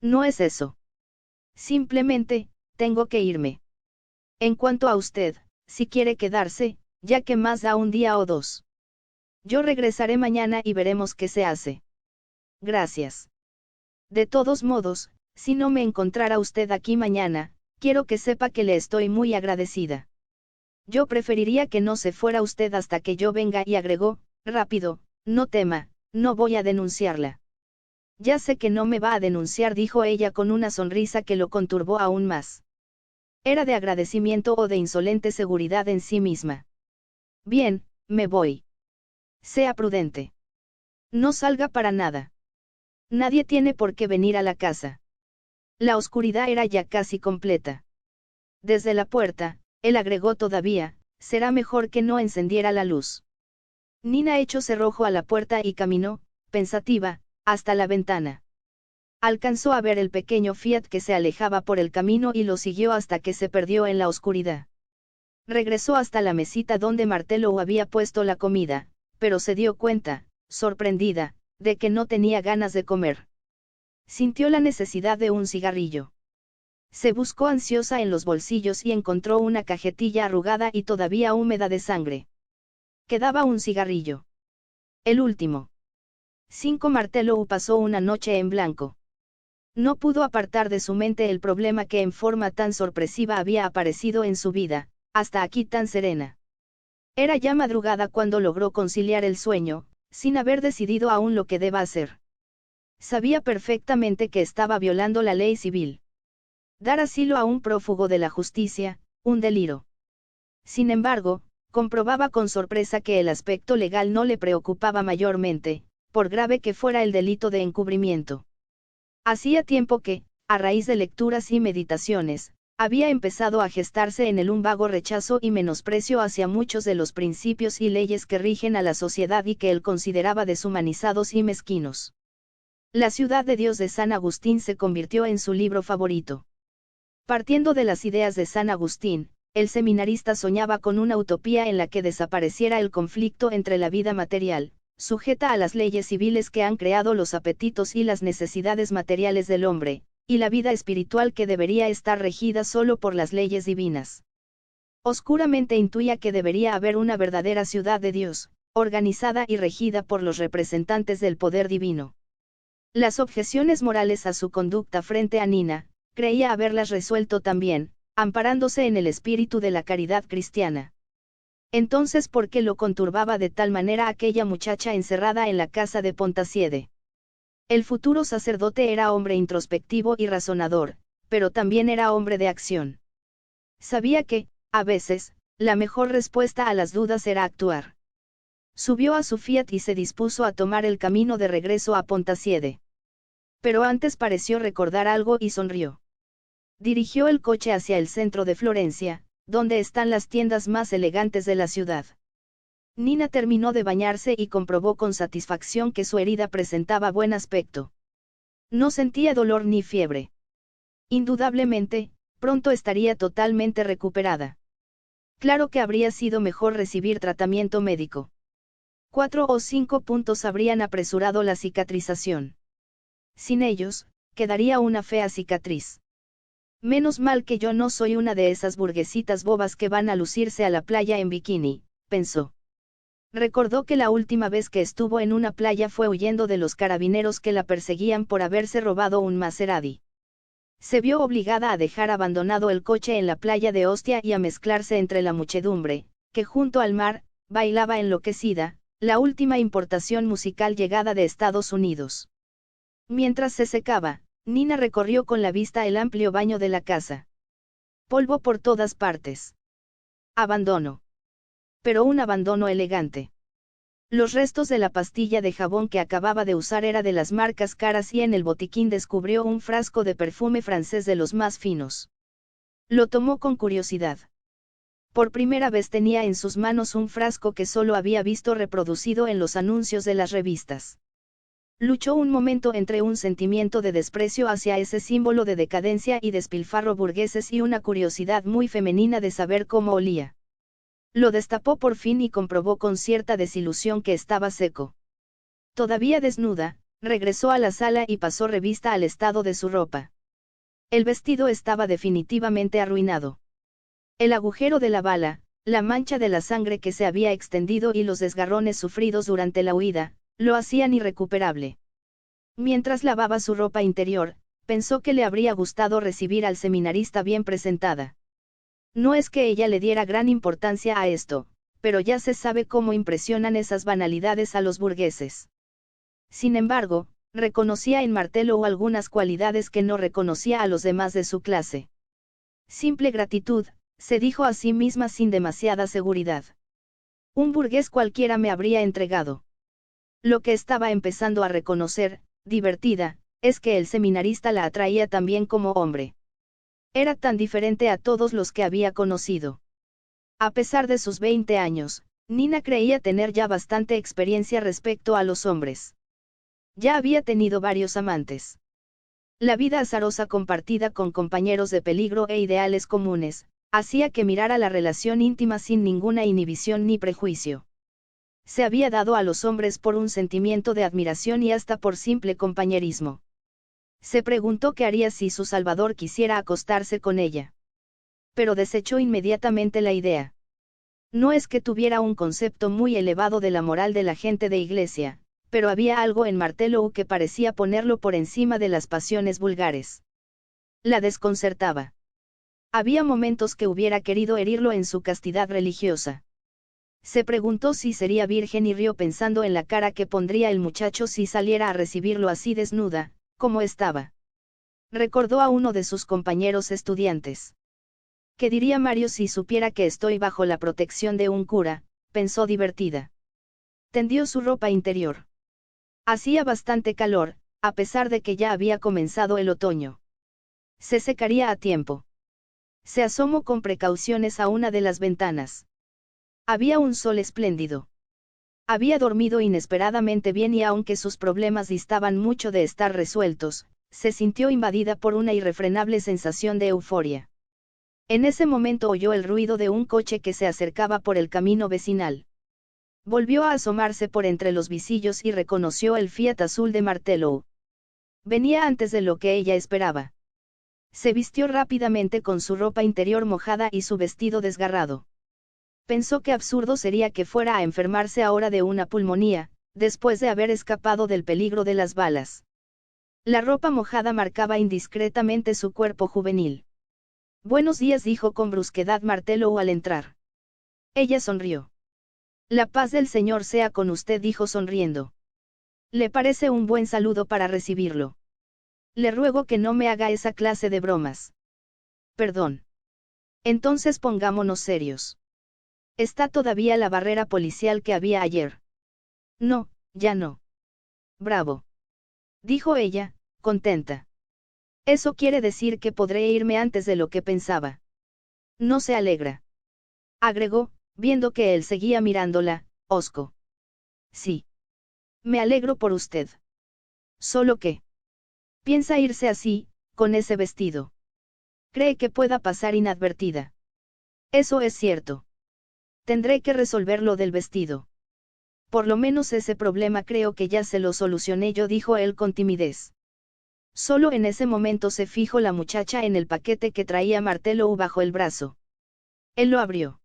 No es eso. Simplemente, tengo que irme. En cuanto a usted, si quiere quedarse, ya que más da un día o dos. Yo regresaré mañana y veremos qué se hace. Gracias. De todos modos, si no me encontrara usted aquí mañana, quiero que sepa que le estoy muy agradecida. Yo preferiría que no se fuera usted hasta que yo venga, y agregó, rápido, no tema, no voy a denunciarla. Ya sé que no me va a denunciar, dijo ella con una sonrisa que lo conturbó aún más. ¿Era de agradecimiento o de insolente seguridad en sí misma? Bien, me voy. Sea prudente. No salga para nada. Nadie tiene por qué venir a la casa. La oscuridad era ya casi completa. Desde la puerta, él agregó todavía, será mejor que no encendiera la luz. Nina echó cerrojo a la puerta y caminó, pensativa, hasta la ventana. Alcanzó a ver el pequeño Fiat que se alejaba por el camino y lo siguió hasta que se perdió en la oscuridad. Regresó hasta la mesita donde Martelou había puesto la comida, pero se dio cuenta, sorprendida, de que no tenía ganas de comer. Sintió la necesidad de un cigarrillo. Se buscó ansiosa en los bolsillos y encontró una cajetilla arrugada y todavía húmeda de sangre. Quedaba un cigarrillo. El último. 5 Martelou pasó una noche en blanco. No pudo apartar de su mente el problema que en forma tan sorpresiva había aparecido en su vida, hasta aquí tan serena. Era ya madrugada cuando logró conciliar el sueño, sin haber decidido aún lo que deba hacer. Sabía perfectamente que estaba violando la ley civil. Dar asilo a un prófugo de la justicia, un deliro. Sin embargo, comprobaba con sorpresa que el aspecto legal no le preocupaba mayormente, por grave que fuera el delito de encubrimiento. Hacía tiempo que, a raíz de lecturas y meditaciones, había empezado a gestarse en él un vago rechazo y menosprecio hacia muchos de los principios y leyes que rigen a la sociedad y que él consideraba deshumanizados y mezquinos. La ciudad de Dios de San Agustín se convirtió en su libro favorito. Partiendo de las ideas de San Agustín, el seminarista soñaba con una utopía en la que desapareciera el conflicto entre la vida material, sujeta a las leyes civiles que han creado los apetitos y las necesidades materiales del hombre, y la vida espiritual que debería estar regida solo por las leyes divinas. Oscuramente intuía que debería haber una verdadera ciudad de Dios, organizada y regida por los representantes del poder divino. Las objeciones morales a su conducta frente a Nina, creía haberlas resuelto también, amparándose en el espíritu de la caridad cristiana. Entonces, ¿por qué lo conturbaba de tal manera aquella muchacha encerrada en la casa de Pontaciede? El futuro sacerdote era hombre introspectivo y razonador, pero también era hombre de acción. Sabía que, a veces, la mejor respuesta a las dudas era actuar. Subió a su Fiat y se dispuso a tomar el camino de regreso a Pontaciede. Pero antes pareció recordar algo y sonrió. Dirigió el coche hacia el centro de Florencia, donde están las tiendas más elegantes de la ciudad. Nina terminó de bañarse y comprobó con satisfacción que su herida presentaba buen aspecto. No sentía dolor ni fiebre. Indudablemente, pronto estaría totalmente recuperada. Claro que habría sido mejor recibir tratamiento médico. 4 o 5 puntos habrían apresurado la cicatrización. Sin ellos, quedaría una fea cicatriz. Menos mal que yo no soy una de esas burguesitas bobas que van a lucirse a la playa en bikini, pensó. Recordó que la última vez que estuvo en una playa fue huyendo de los carabineros que la perseguían por haberse robado un Maserati. Se vio obligada a dejar abandonado el coche en la playa de Ostia y a mezclarse entre la muchedumbre, que junto al mar, bailaba enloquecida, la última importación musical llegada de Estados Unidos. Mientras se secaba, Nina recorrió con la vista el amplio baño de la casa. Polvo por todas partes. Abandono. Pero un abandono elegante. Los restos de la pastilla de jabón que acababa de usar era de las marcas caras y en el botiquín descubrió un frasco de perfume francés de los más finos. Lo tomó con curiosidad. Por primera vez tenía en sus manos un frasco que solo había visto reproducido en los anuncios de las revistas. Luchó un momento entre un sentimiento de desprecio hacia ese símbolo de decadencia y despilfarro burgueses y una curiosidad muy femenina de saber cómo olía. Lo destapó por fin y comprobó con cierta desilusión que estaba seco. Todavía desnuda, regresó a la sala y pasó revista al estado de su ropa. El vestido estaba definitivamente arruinado. El agujero de la bala, la mancha de la sangre que se había extendido y los desgarrones sufridos durante la huida, lo hacían irrecuperable. Mientras lavaba su ropa interior, pensó que le habría gustado recibir al seminarista bien presentada. No es que ella le diera gran importancia a esto, pero ya se sabe cómo impresionan esas banalidades a los burgueses. Sin embargo, reconocía en Martelou algunas cualidades que no reconocía a los demás de su clase. Simple gratitud, se dijo a sí misma sin demasiada seguridad. Un burgués cualquiera me habría entregado. Lo que estaba empezando a reconocer, divertida, es que el seminarista la atraía también como hombre. Era tan diferente a todos los que había conocido. A pesar de sus 20 años, Nina creía tener ya bastante experiencia respecto a los hombres. Ya había tenido varios amantes. La vida azarosa compartida con compañeros de peligro e ideales comunes, hacía que mirara la relación íntima sin ninguna inhibición ni prejuicio. Se había dado a los hombres por un sentimiento de admiración y hasta por simple compañerismo. Se preguntó qué haría si su salvador quisiera acostarse con ella. Pero desechó inmediatamente la idea. No es que tuviera un concepto muy elevado de la moral de la gente de iglesia, pero había algo en Martello que parecía ponerlo por encima de las pasiones vulgares. La desconcertaba. Había momentos que hubiera querido herirlo en su castidad religiosa. Se preguntó si sería virgen y rió pensando en la cara que pondría el muchacho si saliera a recibirlo así desnuda, como estaba. Recordó a uno de sus compañeros estudiantes. ¿Qué diría Mario si supiera que estoy bajo la protección de un cura?, pensó divertida. Tendió su ropa interior. Hacía bastante calor, a pesar de que ya había comenzado el otoño. Se secaría a tiempo. Se asomó con precauciones a una de las ventanas. Había un sol espléndido. Había dormido inesperadamente bien y aunque sus problemas distaban mucho de estar resueltos, se sintió invadida por una irrefrenable sensación de euforia. En ese momento oyó el ruido de un coche que se acercaba por el camino vecinal. Volvió a asomarse por entre los visillos y reconoció el Fiat azul de Martello. Venía antes de lo que ella esperaba. Se vistió rápidamente con su ropa interior mojada y su vestido desgarrado. Pensó que absurdo sería que fuera a enfermarse ahora de una pulmonía, después de haber escapado del peligro de las balas. La ropa mojada marcaba indiscretamente su cuerpo juvenil. Buenos días, dijo con brusquedad Martello al entrar. Ella sonrió. La paz del Señor sea con usted, dijo sonriendo. ¿Le parece un buen saludo para recibirlo? Le ruego que no me haga esa clase de bromas. Perdón. Entonces pongámonos serios. ¿Está todavía la barrera policial que había ayer? No, ya no. Bravo. Dijo ella, contenta. Eso quiere decir que podré irme antes de lo que pensaba. No se alegra. Agregó, viendo que él seguía mirándola, hosco. Sí. Me alegro por usted. Solo que. Piensa irse así, con ese vestido. Cree que pueda pasar inadvertida. Eso es cierto. Tendré que resolver lo del vestido. Por lo menos ese problema creo que ya se lo solucioné yo, dijo él con timidez. Solo en ese momento se fijó la muchacha en el paquete que traía Martello bajo el brazo. Él lo abrió.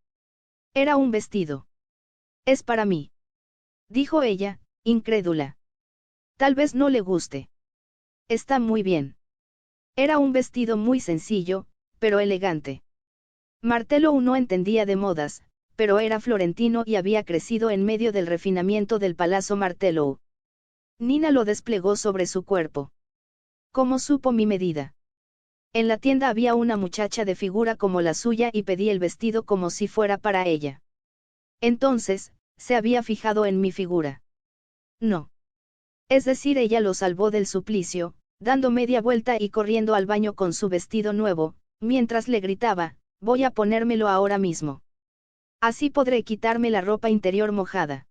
Era un vestido. Es para mí. Dijo ella, incrédula. Tal vez no le guste. Está muy bien. Era un vestido muy sencillo, pero elegante. Martello no entendía de modas, pero era florentino y había crecido en medio del refinamiento del Palazzo Martello. Nina lo desplegó sobre su cuerpo. ¿Cómo supo mi medida? En la tienda había una muchacha de figura como la suya y pedí el vestido como si fuera para ella. Entonces, ¿se había fijado en mi figura? No. Es decir, ella lo salvó del suplicio, dando media vuelta y corriendo al baño con su vestido nuevo, mientras le gritaba, voy a ponérmelo ahora mismo. Así podré quitarme la ropa interior mojada.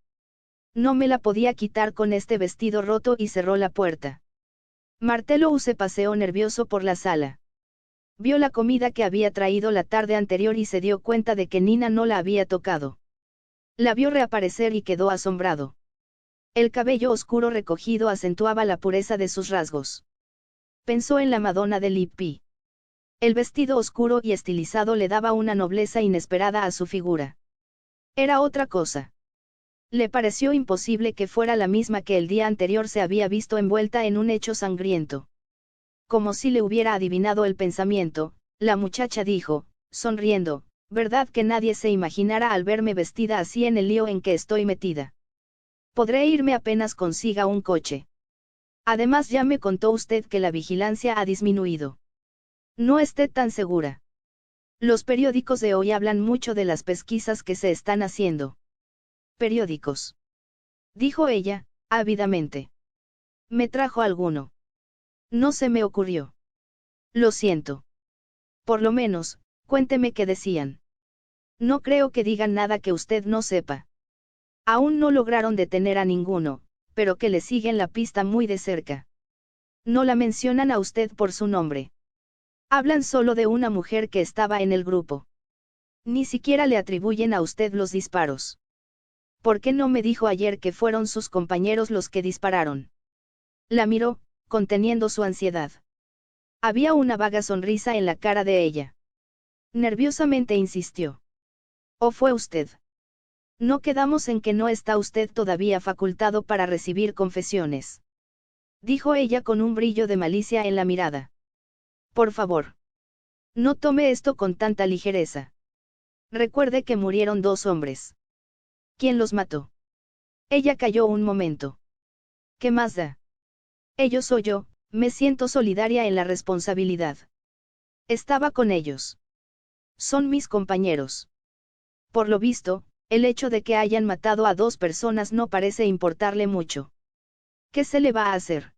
No me la podía quitar con este vestido roto y cerró la puerta. Martello se paseó nervioso por la sala. Vio la comida que había traído la tarde anterior y se dio cuenta de que Nina no la había tocado. La vio reaparecer y quedó asombrado. El cabello oscuro recogido acentuaba la pureza de sus rasgos. Pensó en la Madonna de Lippi. El vestido oscuro y estilizado le daba una nobleza inesperada a su figura. Era otra cosa. Le pareció imposible que fuera la misma que el día anterior se había visto envuelta en un hecho sangriento. Como si le hubiera adivinado el pensamiento, la muchacha dijo, sonriendo, ¿verdad que nadie se imaginara al verme vestida así en el lío en que estoy metida? Podré irme apenas consiga un coche. Además ya me contó usted que la vigilancia ha disminuido. No esté tan segura. Los periódicos de hoy hablan mucho de las pesquisas que se están haciendo. ¿Periódicos? Dijo ella, ávidamente. ¿Me trajo alguno? No se me ocurrió. Lo siento. Por lo menos, cuénteme qué decían. No creo que digan nada que usted no sepa. Aún no lograron detener a ninguno, pero que le siguen la pista muy de cerca. No la mencionan a usted por su nombre. Hablan solo de una mujer que estaba en el grupo. Ni siquiera le atribuyen a usted los disparos. ¿Por qué no me dijo ayer que fueron sus compañeros los que dispararon? La miró, conteniendo su ansiedad. Había una vaga sonrisa en la cara de ella. Nerviosamente insistió. ¿O fue usted? No quedamos en que no está usted todavía facultado para recibir confesiones. Dijo ella con un brillo de malicia en la mirada. Por favor. No tome esto con tanta ligereza. Recuerde que murieron 2 hombres. ¿Quién los mató? Ella calló un momento. ¿Qué más da? Ellos o yo, me siento solidaria en la responsabilidad. Estaba con ellos. Son mis compañeros. Por lo visto, el hecho de que hayan matado a 2 personas no parece importarle mucho. ¿Qué se le va a hacer?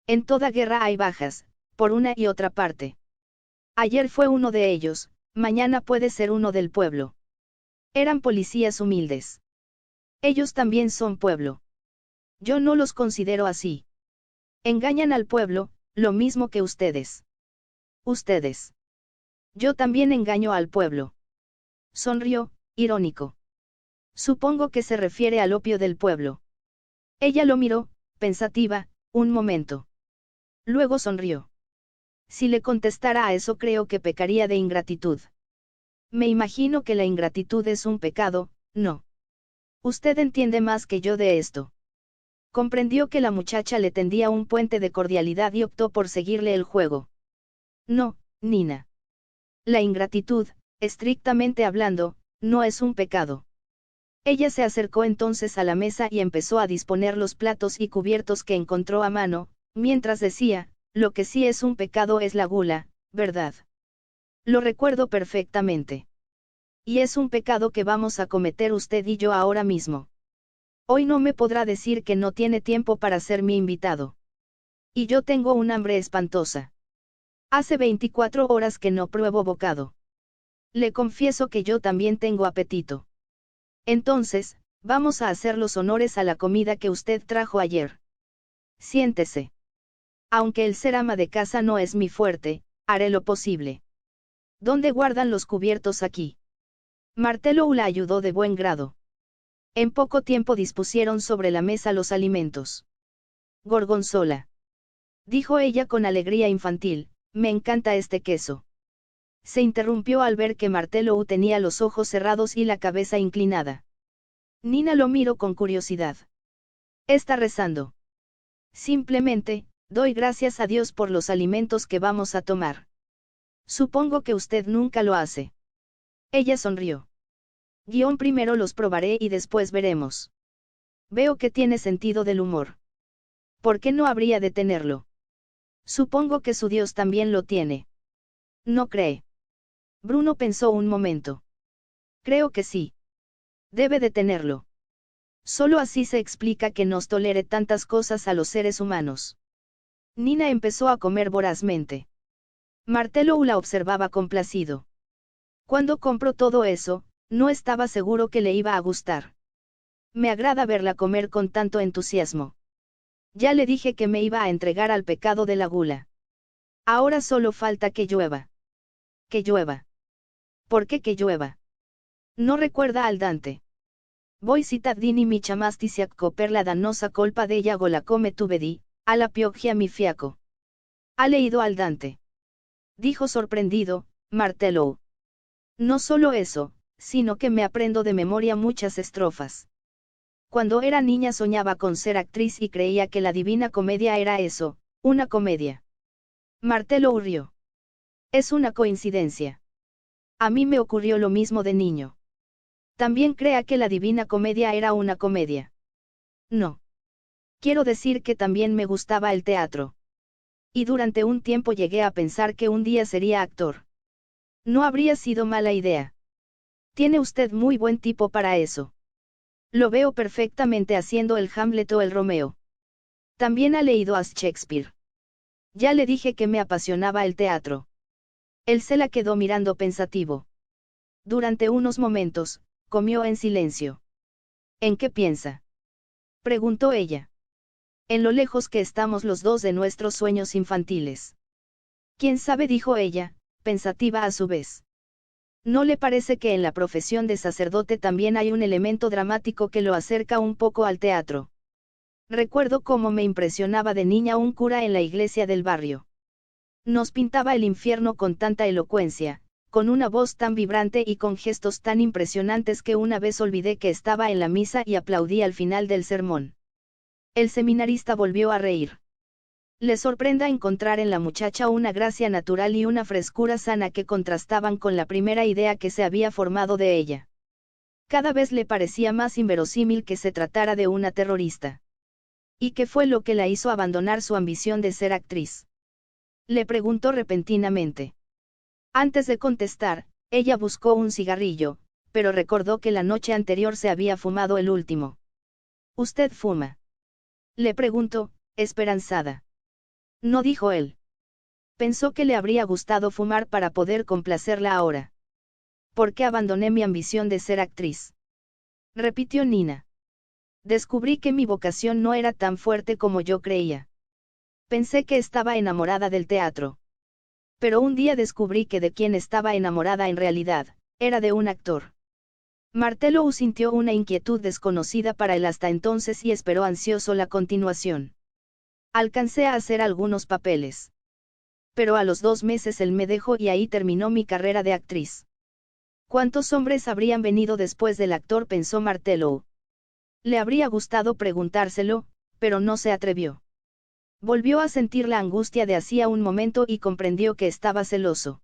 En toda guerra hay bajas, por una y otra parte. Ayer fue uno de ellos, mañana puede ser uno del pueblo. Eran policías humildes. Ellos también son pueblo. Yo no los considero así. Engañan al pueblo, lo mismo que ustedes. Ustedes. Yo también engaño al pueblo. Sonrió, irónico. Supongo que se refiere al opio del pueblo. Ella lo miró, pensativa, un momento. Luego sonrió. Si le contestara a eso creo que pecaría de ingratitud. Me imagino que la ingratitud es un pecado, ¿no? Usted entiende más que yo de esto. Comprendió que la muchacha le tendía un puente de cordialidad y optó por seguirle el juego. No, Nina. La ingratitud, estrictamente hablando, no es un pecado. Ella se acercó entonces a la mesa y empezó a disponer los platos y cubiertos que encontró a mano, mientras decía, lo que sí es un pecado es la gula, ¿verdad? Lo recuerdo perfectamente. Y es un pecado que vamos a cometer usted y yo ahora mismo. Hoy no me podrá decir que no tiene tiempo para ser mi invitado. Y yo tengo un hambre espantosa. Hace 24 horas que no pruebo bocado. Le confieso que yo también tengo apetito. Entonces, vamos a hacer los honores a la comida que usted trajo ayer. Siéntese. Aunque el ser ama de casa no es mi fuerte, haré lo posible. ¿Dónde guardan los cubiertos aquí? Martelou la ayudó de buen grado. En poco tiempo dispusieron sobre la mesa los alimentos. Gorgonzola. Dijo ella con alegría infantil, me encanta este queso. Se interrumpió al ver que Martelou tenía los ojos cerrados y la cabeza inclinada. Nina lo miró con curiosidad. Está rezando. Simplemente, doy gracias a Dios por los alimentos que vamos a tomar. Supongo que usted nunca lo hace. Ella sonrió. Primero los probaré y después veremos. Veo que tiene sentido del humor. ¿Por qué no habría de tenerlo? Supongo que su Dios también lo tiene. ¿No cree? Bruno pensó un momento. Creo que sí. Debe de tenerlo. Solo así se explica que nos tolere tantas cosas a los seres humanos. Nina empezó a comer vorazmente. Martelou la observaba complacido. Cuando compró todo eso, no estaba seguro que le iba a gustar. Me agrada verla comer con tanto entusiasmo. Ya le dije que me iba a entregar al pecado de la gula. Ahora solo falta que llueva. Que llueva. ¿Por qué que llueva? No recuerda al Dante. Voi cittadini mi chiamastisiaco per la dannosa colpa della gola come tu vedi, alla pioggia mi fiaco. Ha leído al Dante. Dijo sorprendido, Martelou. No solo eso, sino que me aprendo de memoria muchas estrofas. Cuando era niña soñaba con ser actriz y creía que la Divina Comedia era eso, una comedia. Martelou rió. Es una coincidencia. A mí me ocurrió lo mismo de niño. También crea que la Divina Comedia era una comedia. No. Quiero decir que también me gustaba el teatro. Y durante un tiempo llegué a pensar que un día sería actor. No habría sido mala idea. Tiene usted muy buen tipo para eso. Lo veo perfectamente haciendo el Hamlet o el Romeo. También ha leído a Shakespeare. Ya le dije que me apasionaba el teatro. Él se la quedó mirando pensativo. Durante unos momentos, comió en silencio. ¿En qué piensa? Preguntó ella. En lo lejos que estamos los dos de nuestros sueños infantiles. ¿Quién sabe? Dijo ella, pensativa a su vez. ¿No le parece que en la profesión de sacerdote también hay un elemento dramático que lo acerca un poco al teatro? Recuerdo cómo me impresionaba de niña un cura en la iglesia del barrio. Nos pintaba el infierno con tanta elocuencia, con una voz tan vibrante y con gestos tan impresionantes que una vez olvidé que estaba en la misa y aplaudí al final del sermón. El seminarista volvió a reír. Le sorprenda encontrar en la muchacha una gracia natural y una frescura sana que contrastaban con la primera idea que se había formado de ella. Cada vez le parecía más inverosímil que se tratara de una terrorista. ¿Y qué fue lo que la hizo abandonar su ambición de ser actriz? Le preguntó repentinamente. Antes de contestar, ella buscó un cigarrillo, pero recordó que la noche anterior se había fumado el último. ¿Usted fuma?, le preguntó, esperanzada. No, dijo él. Pensó que le habría gustado fumar para poder complacerla ahora. ¿Por qué abandoné mi ambición de ser actriz?, repitió Nina. Descubrí que mi vocación no era tan fuerte como yo creía. Pensé que estaba enamorada del teatro. Pero un día descubrí que de quien estaba enamorada en realidad, era de un actor. Martellou sintió una inquietud desconocida para él hasta entonces y esperó ansioso la continuación. Alcancé a hacer algunos papeles. Pero a los 2 meses él me dejó y ahí terminó mi carrera de actriz. ¿Cuántos hombres habrían venido después del actor?, pensó Martellou. Le habría gustado preguntárselo, pero no se atrevió. Volvió a sentir la angustia de hacía un momento y comprendió que estaba celoso.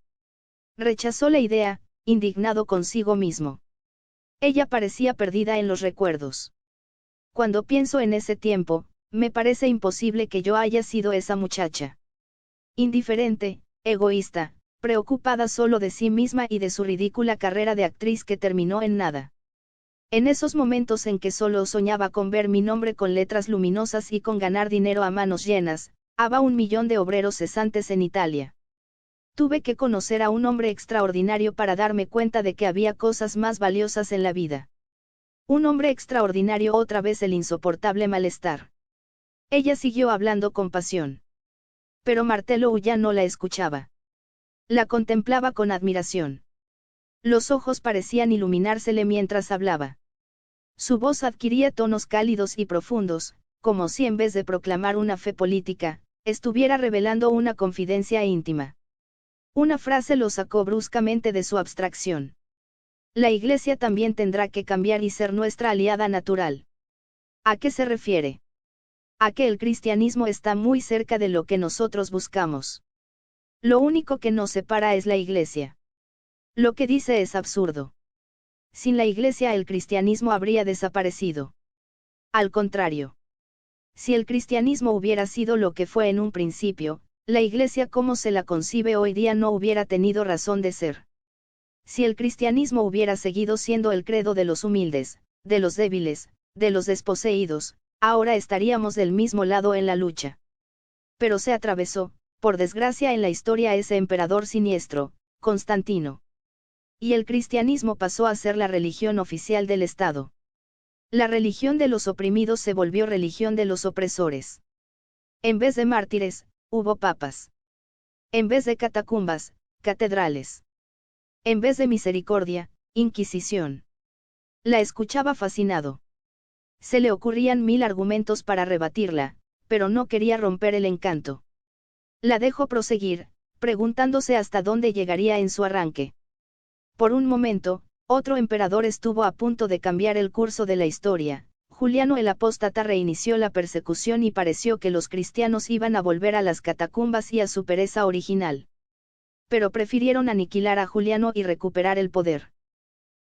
Rechazó la idea, indignado consigo mismo. Ella parecía perdida en los recuerdos. Cuando pienso en ese tiempo, me parece imposible que yo haya sido esa muchacha. Indiferente, egoísta, preocupada solo de sí misma y de su ridícula carrera de actriz que terminó en nada. En esos momentos en que solo soñaba con ver mi nombre con letras luminosas y con ganar dinero a manos llenas, había 1 millón de obreros cesantes en Italia. Tuve que conocer a un hombre extraordinario para darme cuenta de que había cosas más valiosas en la vida. Un hombre extraordinario, otra vez el insoportable malestar. Ella siguió hablando con pasión. Pero Martellou ya no la escuchaba. La contemplaba con admiración. Los ojos parecían iluminársele mientras hablaba. Su voz adquiría tonos cálidos y profundos, como si en vez de proclamar una fe política, estuviera revelando una confidencia íntima. Una frase lo sacó bruscamente de su abstracción. La Iglesia también tendrá que cambiar y ser nuestra aliada natural. ¿A qué se refiere? A que el cristianismo está muy cerca de lo que nosotros buscamos. Lo único que nos separa es la Iglesia. Lo que dice es absurdo. Sin la Iglesia el cristianismo habría desaparecido. Al contrario. Si el cristianismo hubiera sido lo que fue en un principio, la Iglesia como se la concibe hoy día no hubiera tenido razón de ser. Si el cristianismo hubiera seguido siendo el credo de los humildes, de los débiles, de los desposeídos, ahora estaríamos del mismo lado en la lucha. Pero se atravesó, por desgracia en la historia, ese emperador siniestro, Constantino. Y el cristianismo pasó a ser la religión oficial del Estado. La religión de los oprimidos se volvió religión de los opresores. En vez de mártires, hubo papas. En vez de catacumbas, catedrales. En vez de misericordia, inquisición. La escuchaba fascinado. Se le ocurrían 1000 argumentos para rebatirla, pero no quería romper el encanto. La dejó proseguir, preguntándose hasta dónde llegaría en su arranque. Por un momento, otro emperador estuvo a punto de cambiar el curso de la historia. Juliano el Apóstata reinició la persecución y pareció que los cristianos iban a volver a las catacumbas y a su pereza original. Pero prefirieron aniquilar a Juliano y recuperar el poder.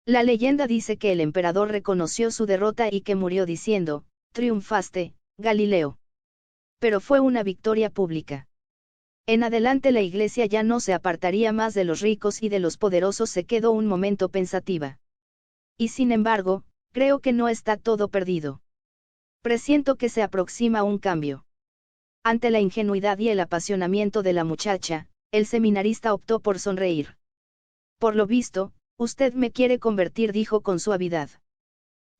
La leyenda dice que el emperador reconoció su derrota y que murió diciendo: «Triunfaste, Galileo». Pero fue una victoria pública. En adelante la Iglesia ya no se apartaría más de los ricos y de los poderosos. Se quedó un momento pensativa. Y sin embargo, creo que no está todo perdido. Presiento que se aproxima un cambio. Ante la ingenuidad y el apasionamiento de la muchacha, el seminarista optó por sonreír. Por lo visto, usted me quiere convertir, dijo con suavidad.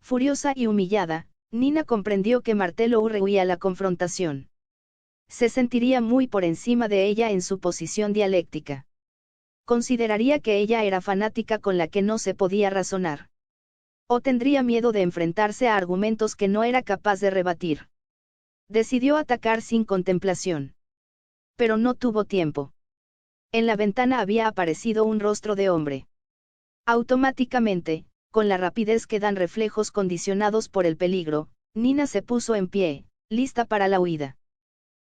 Furiosa y humillada, Nina comprendió que Martellou rehuía la confrontación. Se sentiría muy por encima de ella en su posición dialéctica. Consideraría que ella era fanática con la que no se podía razonar. O tendría miedo de enfrentarse a argumentos que no era capaz de rebatir. Decidió atacar sin contemplación. Pero no tuvo tiempo. En la ventana había aparecido un rostro de hombre. Automáticamente, con la rapidez que dan reflejos condicionados por el peligro, Nina se puso en pie, lista para la huida.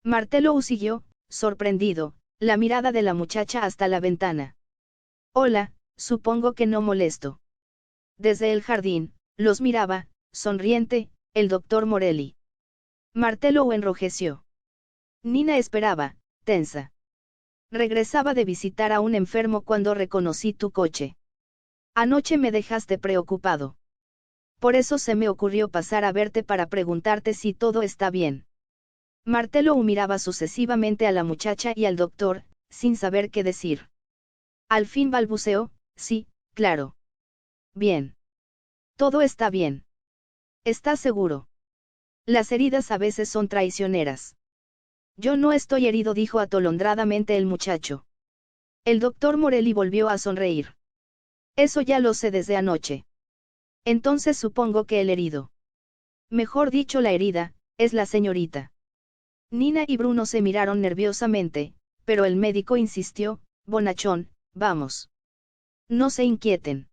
Martelo siguió, sorprendido, la mirada de la muchacha hasta la ventana. Hola, supongo que no molesto. Desde el jardín, los miraba, sonriente, el doctor Morelli. Martelo enrojeció. Nina esperaba, tensa. Regresaba de visitar a un enfermo cuando reconocí tu coche. Anoche me dejaste preocupado. Por eso se me ocurrió pasar a verte para preguntarte si todo está bien. Martelo miraba sucesivamente a la muchacha y al doctor, sin saber qué decir. Al fin balbuceó, sí, claro. Bien. Todo está bien. ¿Estás seguro? Las heridas a veces son traicioneras. Yo no estoy herido, dijo atolondradamente el muchacho. El doctor Morelli volvió a sonreír. Eso ya lo sé desde anoche. Entonces supongo que el herido. Mejor dicho, la herida, es la señorita. Nina y Bruno se miraron nerviosamente, pero el médico insistió, bonachón, vamos. No se inquieten.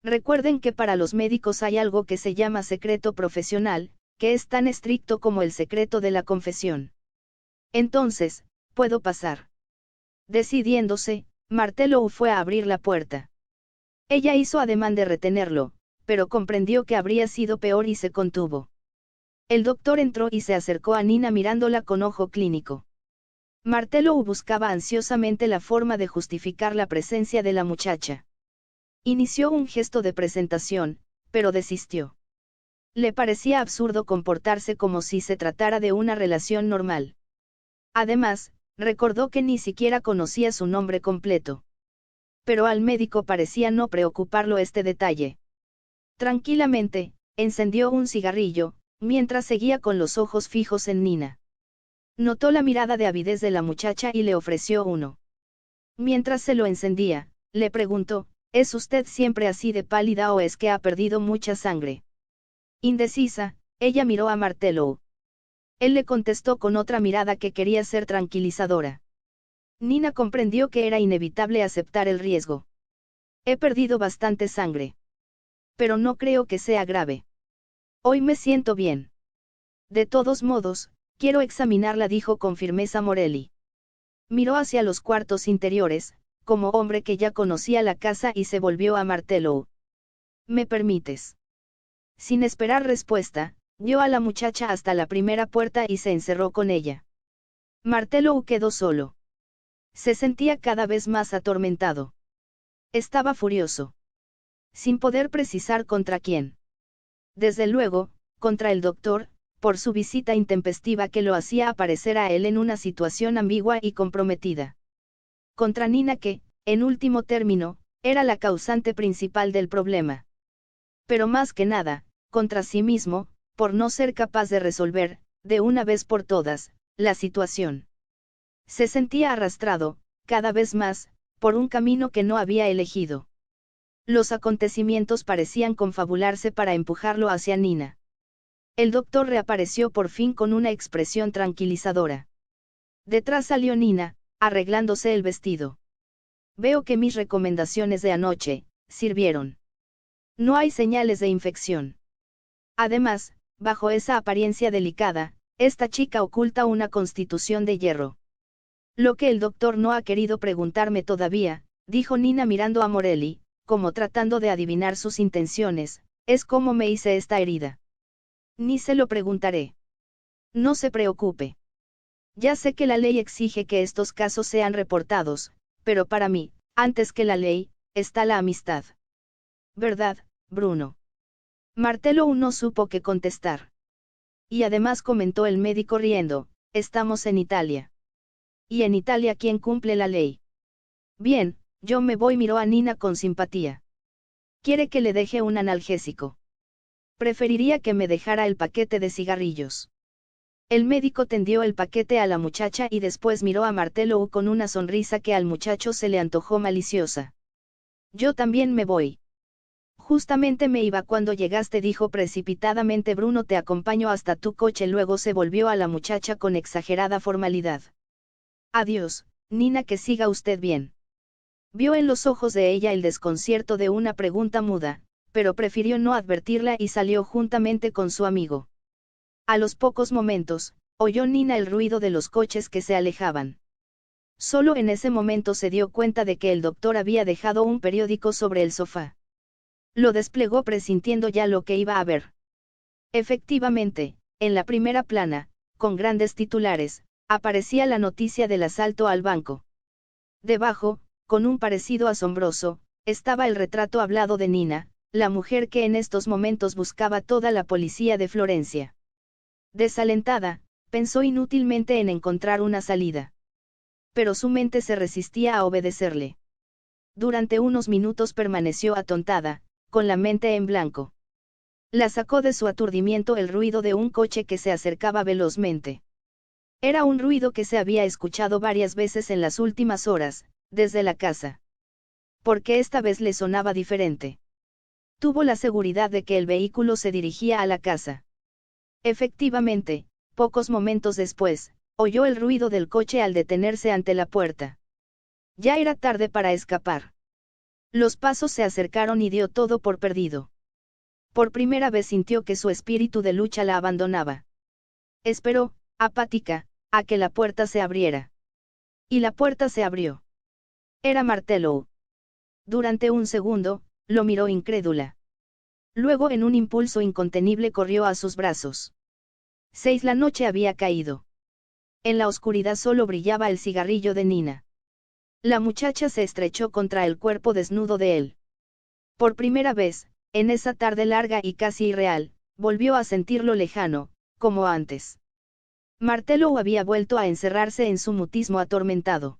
Recuerden que para los médicos hay algo que se llama secreto profesional, que es tan estricto como el secreto de la confesión. Entonces, ¿puedo pasar? Decidiéndose, Martelo fue a abrir la puerta. Ella hizo ademán de retenerlo, pero comprendió que habría sido peor y se contuvo. El doctor entró y se acercó a Nina mirándola con ojo clínico. Martelo buscaba ansiosamente la forma de justificar la presencia de la muchacha. Inició un gesto de presentación, pero desistió. Le parecía absurdo comportarse como si se tratara de una relación normal. Además, recordó que ni siquiera conocía su nombre completo. Pero al médico parecía no preocuparlo este detalle. Tranquilamente, encendió un cigarrillo, mientras seguía con los ojos fijos en Nina. Notó la mirada de avidez de la muchacha y le ofreció uno. Mientras se lo encendía, le preguntó, ¿es usted siempre así de pálida o es que ha perdido mucha sangre? Indecisa, ella miró a Martelo. Él le contestó con otra mirada que quería ser tranquilizadora. Nina comprendió que era inevitable aceptar el riesgo. He perdido bastante sangre. Pero no creo que sea grave. Hoy me siento bien. De todos modos, quiero examinarla, dijo con firmeza Morelli. Miró hacia los cuartos interiores, como hombre que ya conocía la casa, y se volvió a Martelo. ¿Me permites? Sin esperar respuesta, guió a la muchacha hasta la primera puerta y se encerró con ella. Martelo quedó solo. Se sentía cada vez más atormentado. Estaba furioso. Sin poder precisar contra quién. Desde luego, contra el doctor, por su visita intempestiva que lo hacía aparecer a él en una situación ambigua y comprometida. Contra Nina que, en último término, era la causante principal del problema. Pero más que nada, contra sí mismo, por no ser capaz de resolver, de una vez por todas, la situación. Se sentía arrastrado, cada vez más, por un camino que no había elegido. Los acontecimientos parecían confabularse para empujarlo hacia Nina. El doctor reapareció por fin con una expresión tranquilizadora. Detrás salió Nina, arreglándose el vestido. Veo que mis recomendaciones de anoche sirvieron. No hay señales de infección. Además, bajo esa apariencia delicada, esta chica oculta una constitución de hierro. Lo que el doctor no ha querido preguntarme todavía, dijo Nina mirando a Morelli, como tratando de adivinar sus intenciones, es cómo me hice esta herida. Ni se lo preguntaré. No se preocupe. Ya sé que la ley exige que estos casos sean reportados, pero para mí, antes que la ley, está la amistad. ¿Verdad, Bruno? Martelo no supo qué contestar. Y además, comentó el médico riendo, estamos en Italia. ¿Y en Italia quién cumple la ley? Bien, yo me voy, miró a Nina con simpatía. ¿Quiere que le deje un analgésico? Preferiría que me dejara el paquete de cigarrillos. El médico tendió el paquete a la muchacha y después miró a Martelo con una sonrisa que al muchacho se le antojó maliciosa. Yo también me voy. Justamente me iba cuando llegaste, dijo precipitadamente Bruno, te acompaño hasta tu coche. Luego se volvió a la muchacha con exagerada formalidad. Adiós, Nina, que siga usted bien. Vio en los ojos de ella el desconcierto de una pregunta muda, pero prefirió no advertirla y salió juntamente con su amigo. A los pocos momentos, oyó Nina el ruido de los coches que se alejaban. Solo en ese momento se dio cuenta de que el doctor había dejado un periódico sobre el sofá. Lo desplegó presintiendo ya lo que iba a ver. Efectivamente, en la primera plana, con grandes titulares, aparecía la noticia del asalto al banco. Debajo, con un parecido asombroso, estaba el retrato hablado de Nina, la mujer que en estos momentos buscaba toda la policía de Florencia. Desalentada, pensó inútilmente en encontrar una salida. Pero su mente se resistía a obedecerle. Durante unos minutos permaneció atontada, con la mente en blanco. La sacó de su aturdimiento el ruido de un coche que se acercaba velozmente. Era un ruido que se había escuchado varias veces en las últimas horas, desde la casa. ¿Por qué esta vez le sonaba diferente? Tuvo la seguridad de que el vehículo se dirigía a la casa. Efectivamente, pocos momentos después, oyó el ruido del coche al detenerse ante la puerta. Ya era tarde para escapar. Los pasos se acercaron y dio todo por perdido. Por primera vez sintió que su espíritu de lucha la abandonaba. Esperó, apática, a que la puerta se abriera. Y la puerta se abrió. Era Martello. Durante un segundo, lo miró incrédula. Luego en un impulso incontenible corrió a sus brazos. 6 La noche había caído. En la oscuridad solo brillaba el cigarrillo de Nina. La muchacha se estrechó contra el cuerpo desnudo de él. Por primera vez, en esa tarde larga y casi irreal, volvió a sentirlo lejano, como antes. Martello había vuelto a encerrarse en su mutismo atormentado.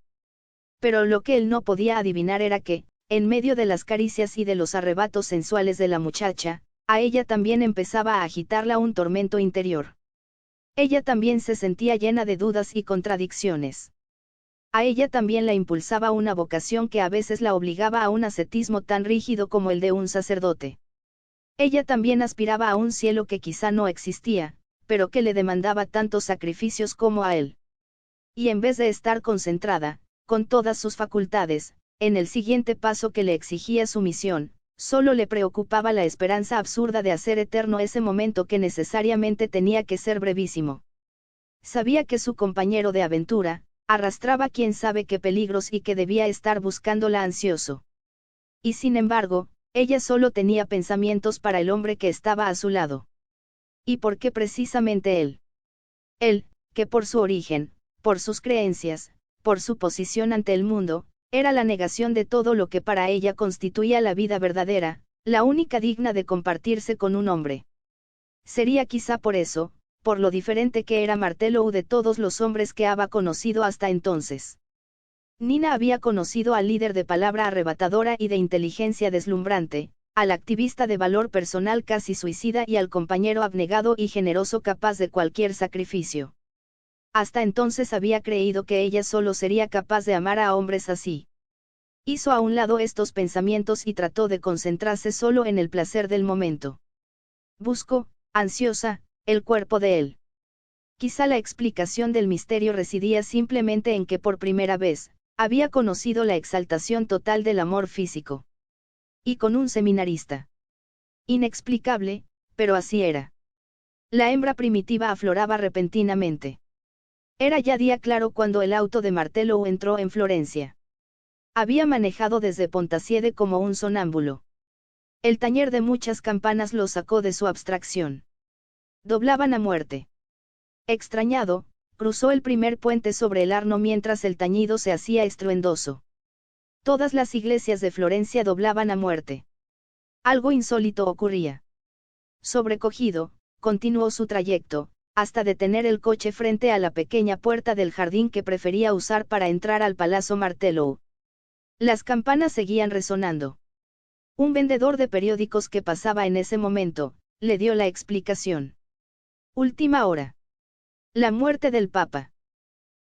Pero lo que él no podía adivinar era que, en medio de las caricias y de los arrebatos sensuales de la muchacha, a ella también empezaba a agitarla un tormento interior. Ella también se sentía llena de dudas y contradicciones. A ella también la impulsaba una vocación que a veces la obligaba a un ascetismo tan rígido como el de un sacerdote. Ella también aspiraba a un cielo que quizá no existía, pero que le demandaba tantos sacrificios como a él. Y en vez de estar concentrada, con todas sus facultades, en el siguiente paso que le exigía su misión, solo le preocupaba la esperanza absurda de hacer eterno ese momento que necesariamente tenía que ser brevísimo. Sabía que su compañero de aventura, arrastraba quién sabe qué peligros y que debía estar buscándola ansioso. Y sin embargo, ella solo tenía pensamientos para el hombre que estaba a su lado. ¿Y por qué precisamente él? Él, que por su origen, por sus creencias, por su posición ante el mundo, era la negación de todo lo que para ella constituía la vida verdadera, la única digna de compartirse con un hombre. Sería quizá por eso, por lo diferente que era Martello de todos los hombres que había conocido hasta entonces. Nina había conocido al líder de palabra arrebatadora y de inteligencia deslumbrante, al activista de valor personal casi suicida y al compañero abnegado y generoso capaz de cualquier sacrificio. Hasta entonces había creído que ella solo sería capaz de amar a hombres así. Hizo a un lado estos pensamientos y trató de concentrarse solo en el placer del momento. Buscó, ansiosa, el cuerpo de él. Quizá la explicación del misterio residía simplemente en que por primera vez, había conocido la exaltación total del amor físico. Y con un seminarista. Inexplicable, pero así era. La hembra primitiva afloraba repentinamente. Era ya día claro cuando el auto de Martello entró en Florencia. Había manejado desde Pontaciede como un sonámbulo. El tañer de muchas campanas lo sacó de su abstracción. Doblaban a muerte. Extrañado, cruzó el primer puente sobre el Arno mientras el tañido se hacía estruendoso. Todas las iglesias de Florencia doblaban a muerte. Algo insólito ocurría. Sobrecogido, continuó su trayecto, hasta detener el coche frente a la pequeña puerta del jardín que prefería usar para entrar al Palazzo Martello. Las campanas seguían resonando. Un vendedor de periódicos que pasaba en ese momento, le dio la explicación. Última hora. La muerte del Papa.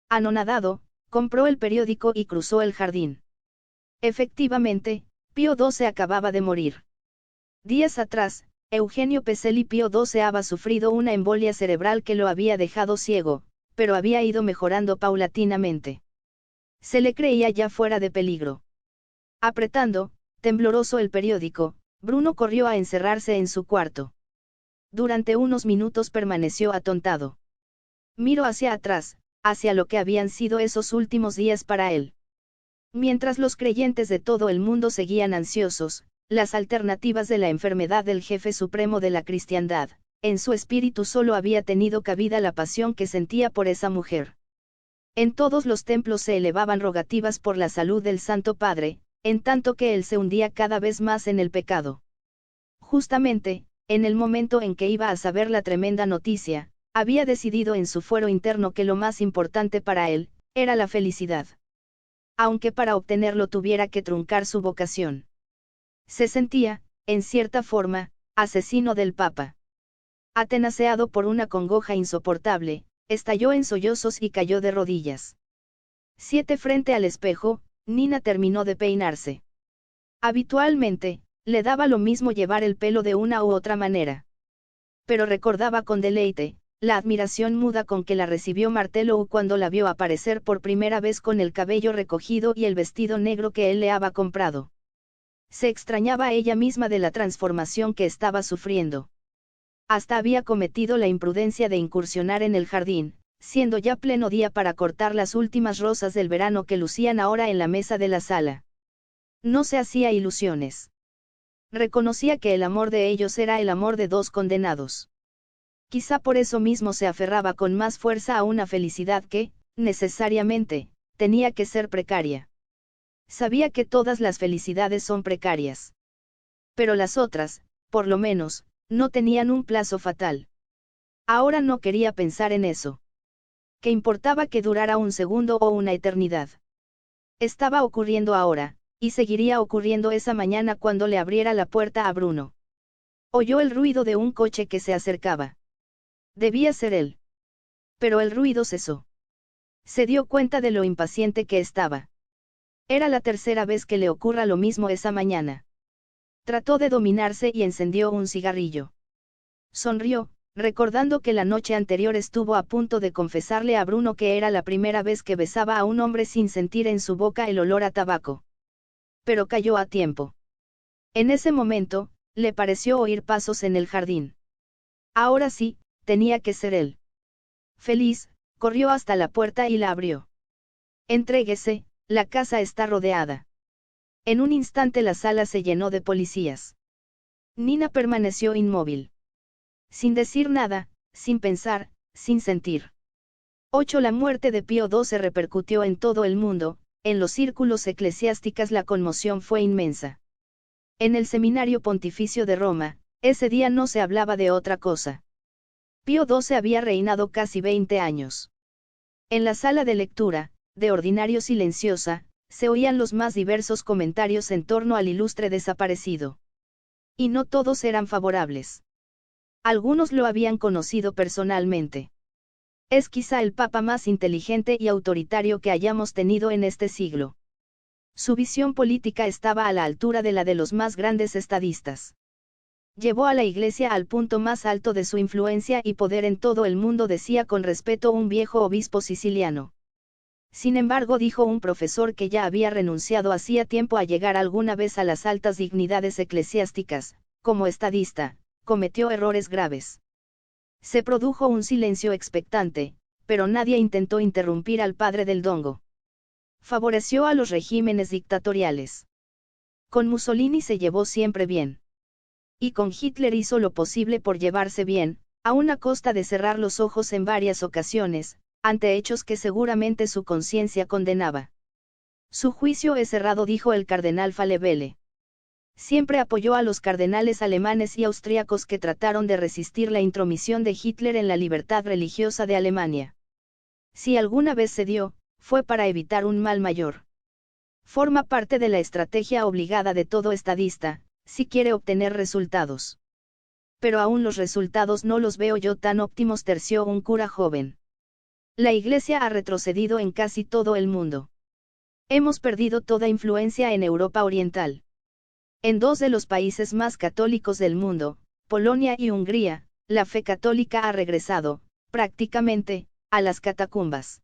Anonadado, compró el periódico y cruzó el jardín. Efectivamente, Pío XII acababa de morir. Días atrás, Eugenio Peselli Pío XII había sufrido una embolia cerebral que lo había dejado ciego, pero había ido mejorando paulatinamente. Se le creía ya fuera de peligro. Apretando, tembloroso el periódico, Bruno corrió a encerrarse en su cuarto. Durante unos minutos permaneció atontado. Miró hacia atrás, hacia lo que habían sido esos últimos días para él. Mientras los creyentes de todo el mundo seguían ansiosos, las alternativas de la enfermedad del jefe supremo de la cristiandad, en su espíritu solo había tenido cabida la pasión que sentía por esa mujer. En todos los templos se elevaban rogativas por la salud del Santo Padre, en tanto que él se hundía cada vez más en el pecado. Justamente, en el momento en que iba a saber la tremenda noticia, había decidido en su fuero interno que lo más importante para él, era la felicidad. Aunque para obtenerlo tuviera que truncar su vocación. Se sentía, en cierta forma, asesino del Papa. Atenaceado por una congoja insoportable, estalló en sollozos y cayó de rodillas. Frente al espejo, Nina terminó de peinarse. Habitualmente, le daba lo mismo llevar el pelo de una u otra manera. Pero recordaba con deleite, la admiración muda con que la recibió Martelou cuando la vio aparecer por primera vez con el cabello recogido y el vestido negro que él le había comprado. Se extrañaba a ella misma de la transformación que estaba sufriendo. Hasta había cometido la imprudencia de incursionar en el jardín, siendo ya pleno día para cortar las últimas rosas del verano que lucían ahora en la mesa de la sala. No se hacía ilusiones. Reconocía que el amor de ellos era el amor de dos condenados. Quizá por eso mismo se aferraba con más fuerza a una felicidad que, necesariamente, tenía que ser precaria. Sabía que todas las felicidades son precarias. Pero las otras, por lo menos, no tenían un plazo fatal. Ahora no quería pensar en eso. ¿Qué importaba que durara un segundo o una eternidad? Estaba ocurriendo ahora, y seguiría ocurriendo esa mañana cuando le abriera la puerta a Bruno. Oyó el ruido de un coche que se acercaba. Debía ser él. Pero el ruido cesó. Se dio cuenta de lo impaciente que estaba. Era la tercera vez que le ocurra lo mismo esa mañana. Trató de dominarse y encendió un cigarrillo. Sonrió, recordando que la noche anterior estuvo a punto de confesarle a Bruno que era la primera vez que besaba a un hombre sin sentir en su boca el olor a tabaco. Pero cayó a tiempo. En ese momento, le pareció oír pasos en el jardín. Ahora sí, tenía que ser él. Feliz, corrió hasta la puerta y la abrió. Entréguese, la casa está rodeada. En un instante la sala se llenó de policías. Nina permaneció inmóvil. Sin decir nada, sin pensar, sin sentir. La muerte de Pío XII repercutió en todo el mundo, en los círculos eclesiásticos la conmoción fue inmensa. En el Seminario Pontificio de Roma, ese día no se hablaba de otra cosa. Pío XII había reinado casi 20 años. En la sala de lectura, de ordinario silenciosa, se oían los más diversos comentarios en torno al ilustre desaparecido. Y no todos eran favorables. Algunos lo habían conocido personalmente. Es quizá el papa más inteligente y autoritario que hayamos tenido en este siglo. Su visión política estaba a la altura de la de los más grandes estadistas. Llevó a la Iglesia al punto más alto de su influencia y poder en todo el mundo, decía con respeto un viejo obispo siciliano. Sin embargo, dijo un profesor que ya había renunciado hacía tiempo a llegar alguna vez a las altas dignidades eclesiásticas, como estadista, cometió errores graves. Se produjo un silencio expectante, pero nadie intentó interrumpir al padre del Dongo. Favoreció a los regímenes dictatoriales. Con Mussolini se llevó siempre bien. Y con Hitler hizo lo posible por llevarse bien, aun a costa de cerrar los ojos en varias ocasiones, ante hechos que seguramente su conciencia condenaba. Su juicio es cerrado, dijo el cardenal Falebelle. Siempre apoyó a los cardenales alemanes y austríacos que trataron de resistir la intromisión de Hitler en la libertad religiosa de Alemania. Si alguna vez cedió, fue para evitar un mal mayor. Forma parte de la estrategia obligada de todo estadista, si quiere obtener resultados. Pero aún los resultados no los veo yo tan óptimos, terció un cura joven. La Iglesia ha retrocedido en casi todo el mundo. Hemos perdido toda influencia en Europa Oriental. En dos de los países más católicos del mundo, Polonia y Hungría, la fe católica ha regresado, prácticamente, a las catacumbas.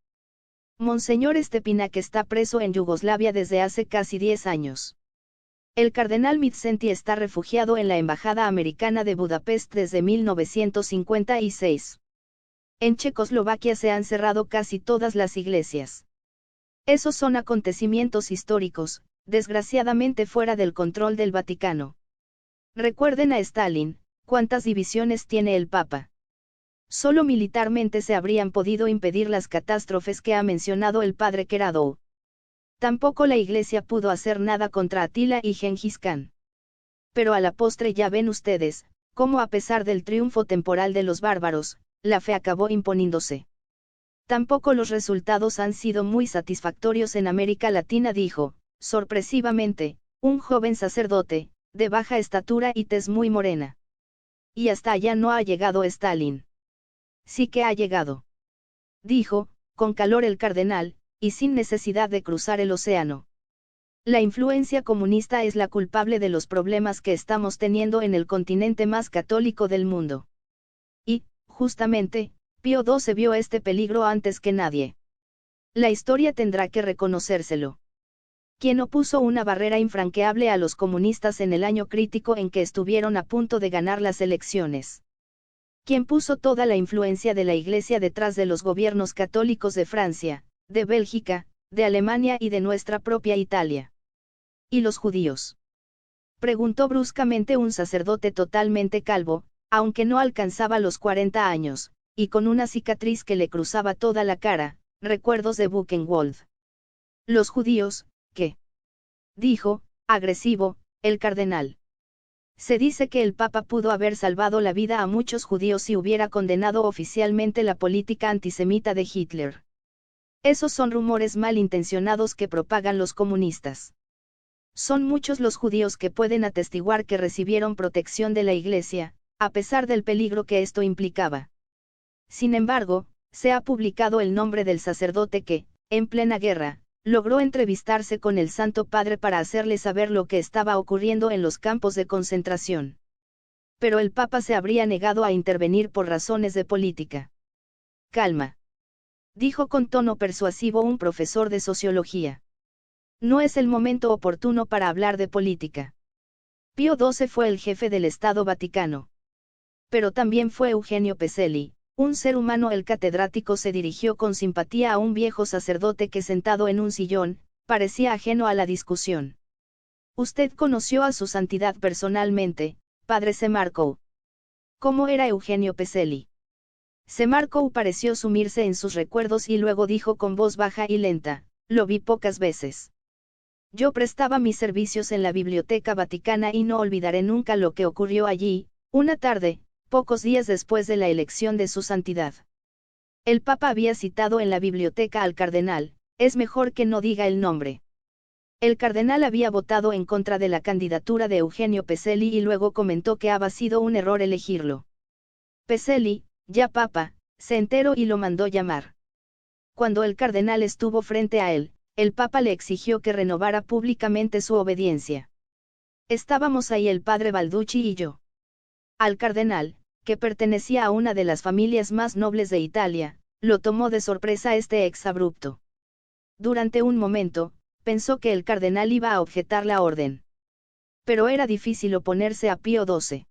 Monseñor Stepinac está preso en Yugoslavia desde hace casi 10 años. El cardenal Mindszenty está refugiado en la Embajada Americana de Budapest desde 1956. En Checoslovaquia se han cerrado casi todas las iglesias. Esos son acontecimientos históricos, desgraciadamente fuera del control del Vaticano. Recuerden a Stalin, ¿cuántas divisiones tiene el Papa? Solo militarmente se habrían podido impedir las catástrofes que ha mencionado el padre Queradou. Tampoco la Iglesia pudo hacer nada contra Atila y Gengis Khan. Pero a la postre ya ven ustedes, cómo a pesar del triunfo temporal de los bárbaros, la fe acabó imponiéndose. Tampoco los resultados han sido muy satisfactorios en América Latina, dijo, sorpresivamente, un joven sacerdote, de baja estatura y tez muy morena. Y hasta allá no ha llegado Stalin. Sí que ha llegado. Dijo, con calor el cardenal, y sin necesidad de cruzar el océano. La influencia comunista es la culpable de los problemas que estamos teniendo en el continente más católico del mundo. Y, justamente, Pío XII vio este peligro antes que nadie. La historia tendrá que reconocérselo. Quien opuso una barrera infranqueable a los comunistas en el año crítico en que estuvieron a punto de ganar las elecciones. Quien puso toda la influencia de la Iglesia detrás de los gobiernos católicos de Francia, de Bélgica, de Alemania y de nuestra propia Italia. ¿Y los judíos? Preguntó bruscamente un sacerdote totalmente calvo, aunque no alcanzaba los 40 años, y con una cicatriz que le cruzaba toda la cara, recuerdos de Buchenwald. ¿Los judíos, qué? Dijo, agresivo, el cardenal. Se dice que el Papa pudo haber salvado la vida a muchos judíos si hubiera condenado oficialmente la política antisemita de Hitler. Esos son rumores malintencionados que propagan los comunistas. Son muchos los judíos que pueden atestiguar que recibieron protección de la Iglesia, a pesar del peligro que esto implicaba. Sin embargo, se ha publicado el nombre del sacerdote que, en plena guerra, logró entrevistarse con el Santo Padre para hacerle saber lo que estaba ocurriendo en los campos de concentración. Pero el Papa se habría negado a intervenir por razones de política. Calma. Dijo con tono persuasivo un profesor de sociología. No es el momento oportuno para hablar de política. Pío XII fue el jefe del Estado Vaticano. Pero también fue Eugenio Peselli, un ser humano. El catedrático se dirigió con simpatía a un viejo sacerdote que sentado en un sillón, parecía ajeno a la discusión. Usted conoció a su santidad personalmente, padre Semarkou. ¿Cómo era Eugenio Peselli? Semarkou pareció sumirse en sus recuerdos y luego dijo con voz baja y lenta, lo vi pocas veces. Yo prestaba mis servicios en la Biblioteca Vaticana y no olvidaré nunca lo que ocurrió allí, una tarde, pocos días después de la elección de su santidad. El Papa había citado en la biblioteca al cardenal, es mejor que no diga el nombre. El cardenal había votado en contra de la candidatura de Eugenio Peselli y luego comentó que había sido un error elegirlo. Peselli, ya Papa, se enteró y lo mandó llamar. Cuando el cardenal estuvo frente a él, el Papa le exigió que renovara públicamente su obediencia. Estábamos ahí el padre Balducci y yo. Al cardenal, que pertenecía a una de las familias más nobles de Italia, lo tomó de sorpresa este exabrupto. Durante un momento, pensó que el cardenal iba a objetar la orden. Pero era difícil oponerse a Pío XII.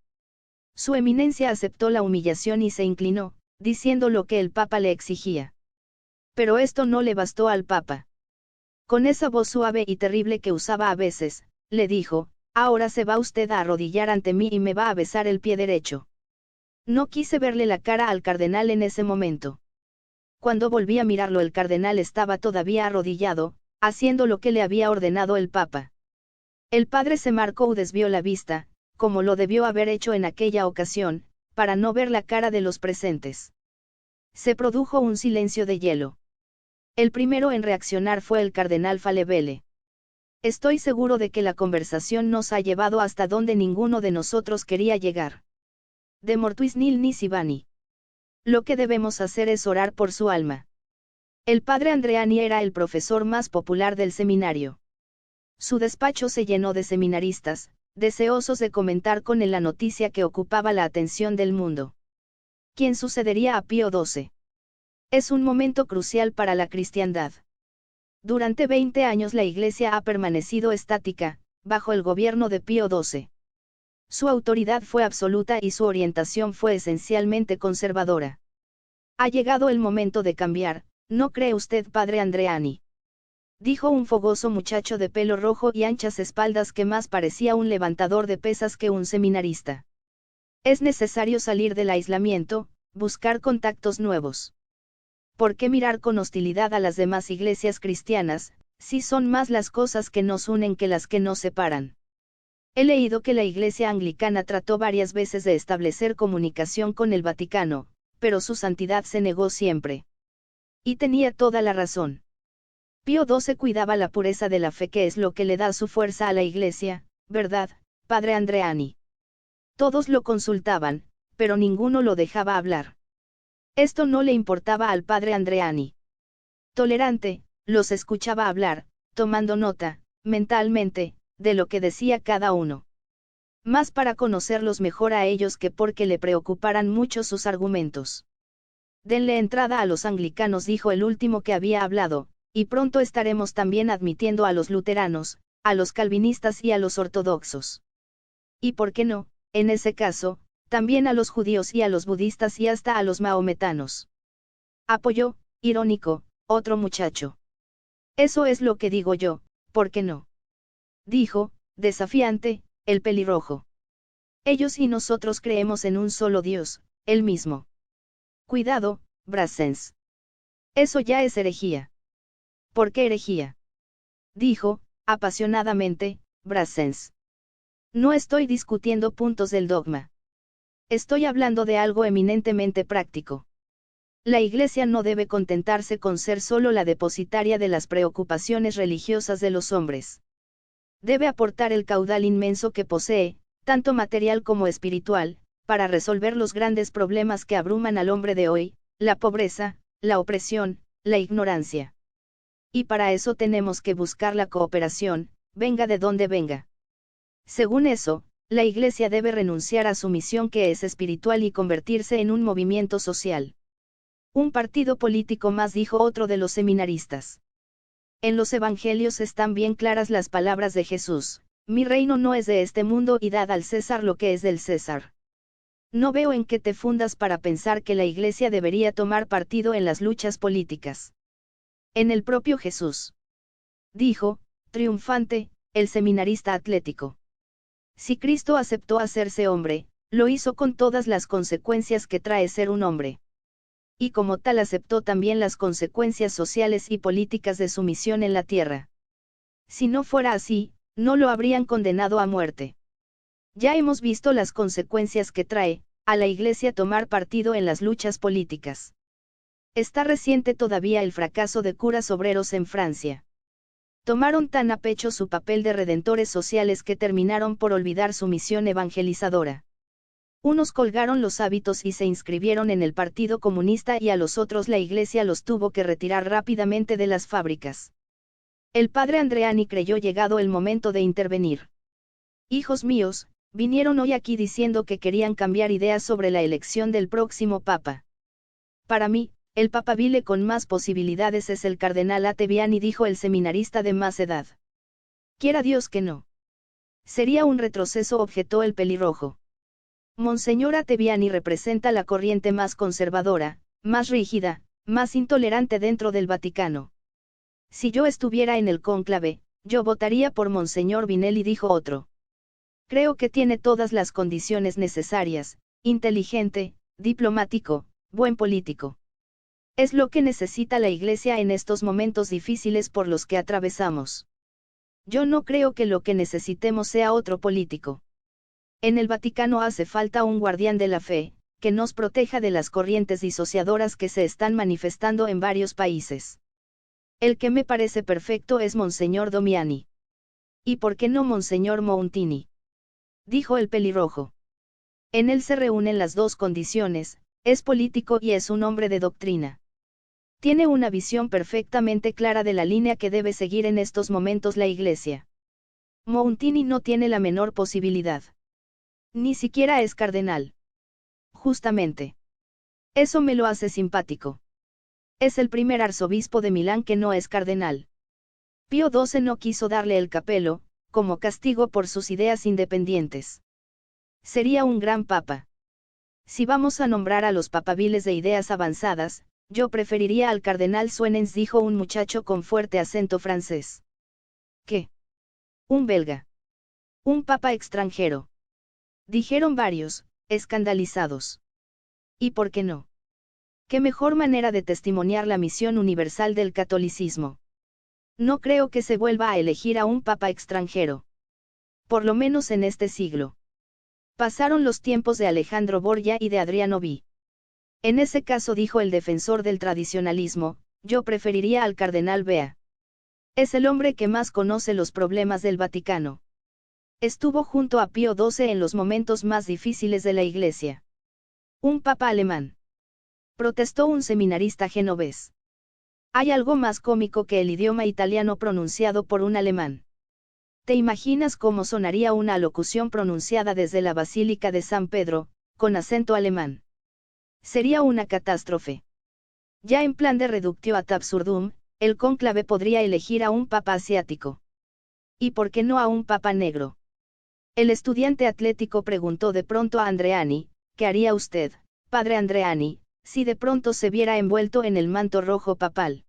Su eminencia aceptó la humillación y se inclinó, diciendo lo que el Papa le exigía. Pero esto no le bastó al Papa. Con esa voz suave y terrible que usaba a veces, le dijo, ahora se va usted a arrodillar ante mí y me va a besar el pie derecho. No quise verle la cara al cardenal en ese momento. Cuando volví a mirarlo el cardenal estaba todavía arrodillado, haciendo lo que le había ordenado el Papa. El padre Semarkou desvió la vista, como lo debió haber hecho en aquella ocasión, para no ver la cara de los presentes. Se produjo un silencio de hielo. El primero en reaccionar fue el cardenal Falebelle. Estoy seguro de que la conversación nos ha llevado hasta donde ninguno de nosotros quería llegar. De mortuis nil nisi vani. Lo que debemos hacer es orar por su alma. El padre Andreani era el profesor más popular del seminario. Su despacho se llenó de seminaristas, deseosos de comentar con él la noticia que ocupaba la atención del mundo. ¿Quién sucedería a Pío XII? Es un momento crucial para la cristiandad. Durante 20 años la Iglesia ha permanecido estática, bajo el gobierno de Pío XII. Su autoridad fue absoluta y su orientación fue esencialmente conservadora. Ha llegado el momento de cambiar, ¿no cree usted, padre Andreani? Dijo un fogoso muchacho de pelo rojo y anchas espaldas que más parecía un levantador de pesas que un seminarista. Es necesario salir del aislamiento, buscar contactos nuevos. ¿Por qué mirar con hostilidad a las demás iglesias cristianas, si son más las cosas que nos unen que las que nos separan? He leído que la Iglesia anglicana trató varias veces de establecer comunicación con el Vaticano, pero su santidad se negó siempre. Y tenía toda la razón. Pío XII cuidaba la pureza de la fe, que es lo que le da su fuerza a la Iglesia, ¿verdad, padre Andreani? Todos lo consultaban, pero ninguno lo dejaba hablar. Esto no le importaba al padre Andreani. Tolerante, los escuchaba hablar, tomando nota, mentalmente, de lo que decía cada uno. Más para conocerlos mejor a ellos que porque le preocuparan mucho sus argumentos. Denle entrada a los anglicanos, dijo el último que había hablado, y pronto estaremos también admitiendo a los luteranos, a los calvinistas y a los ortodoxos. Y por qué no, en ese caso, también a los judíos y a los budistas y hasta a los maometanos. Apoyó, irónico, otro muchacho. Eso es lo que digo yo, ¿por qué no? Dijo, desafiante, el pelirrojo. Ellos y nosotros creemos en un solo Dios, el mismo. Cuidado, Brassens. Eso ya es herejía. ¿Por qué herejía? Dijo, apasionadamente, Brassens. No estoy discutiendo puntos del dogma. Estoy hablando de algo eminentemente práctico. La Iglesia no debe contentarse con ser solo la depositaria de las preocupaciones religiosas de los hombres. Debe aportar el caudal inmenso que posee, tanto material como espiritual, para resolver los grandes problemas que abruman al hombre de hoy, la pobreza, la opresión, la ignorancia. Y para eso tenemos que buscar la cooperación, venga de donde venga. Según eso, la Iglesia debe renunciar a su misión, que es espiritual, y convertirse en un movimiento social. Un partido político más, dijo otro de los seminaristas. En los evangelios están bien claras las palabras de Jesús: mi reino no es de este mundo, y dad al César lo que es del César. No veo en qué te fundas para pensar que la Iglesia debería tomar partido en las luchas políticas. En el propio Jesús. Dijo, triunfante, el seminarista atlético. Si Cristo aceptó hacerse hombre, lo hizo con todas las consecuencias que trae ser un hombre. Y como tal aceptó también las consecuencias sociales y políticas de su misión en la tierra. Si no fuera así, no lo habrían condenado a muerte. Ya hemos visto las consecuencias que trae a la Iglesia tomar partido en las luchas políticas. Está reciente todavía el fracaso de curas obreros en Francia. Tomaron tan a pecho su papel de redentores sociales que terminaron por olvidar su misión evangelizadora. Unos colgaron los hábitos y se inscribieron en el Partido Comunista, y a los otros la Iglesia los tuvo que retirar rápidamente de las fábricas. El padre Andreani creyó llegado el momento de intervenir. Hijos míos, vinieron hoy aquí diciendo que querían cambiar ideas sobre la elección del próximo Papa. Para mí, el papabile con más posibilidades es el cardenal Ateviani, dijo el seminarista de más edad. Quiera Dios que no. Sería un retroceso, objetó el pelirrojo. Monseñor Ateviani representa la corriente más conservadora, más rígida, más intolerante dentro del Vaticano. Si yo estuviera en el cónclave, yo votaría por Monseñor Vinelli, dijo otro. Creo que tiene todas las condiciones necesarias: inteligente, diplomático, buen político. Es lo que necesita la Iglesia en estos momentos difíciles por los que atravesamos. Yo no creo que lo que necesitemos sea otro político. En el Vaticano hace falta un guardián de la fe, que nos proteja de las corrientes disociadoras que se están manifestando en varios países. El que me parece perfecto es Monseñor Domiani. ¿Y por qué no Monseñor Mountini? Dijo el pelirrojo. En él se reúnen las dos condiciones: es político y es un hombre de doctrina. Tiene una visión perfectamente clara de la línea que debe seguir en estos momentos la Iglesia. Mountini no tiene la menor posibilidad. Ni siquiera es cardenal. Justamente. Eso me lo hace simpático. Es el primer arzobispo de Milán que no es cardenal. Pío XII no quiso darle el capelo, como castigo por sus ideas independientes. Sería un gran papa. Si vamos a nombrar a los papaviles de ideas avanzadas, yo preferiría al cardenal Suenens, dijo un muchacho con fuerte acento francés. ¿Qué? ¿Un belga? ¿Un papa extranjero? Dijeron varios, escandalizados. ¿Y por qué no? ¿Qué mejor manera de testimoniar la misión universal del catolicismo? No creo que se vuelva a elegir a un papa extranjero. Por lo menos en este siglo. Pasaron los tiempos de Alejandro Borgia y de Adriano Bí. En ese caso, dijo el defensor del tradicionalismo, yo preferiría al cardenal Bea. Es el hombre que más conoce los problemas del Vaticano. Estuvo junto a Pío XII en los momentos más difíciles de la Iglesia. Un papa alemán. Protestó un seminarista genovés. Hay algo más cómico que el idioma italiano pronunciado por un alemán. ¿Te imaginas cómo sonaría una alocución pronunciada desde la Basílica de San Pedro, con acento alemán? Sería una catástrofe. Ya en plan de reductio ad absurdum, el cónclave podría elegir a un papa asiático. ¿Y por qué no a un papa negro? El estudiante atlético preguntó de pronto a Andreani, ¿qué haría usted, padre Andreani, si de pronto se viera envuelto en el manto rojo papal?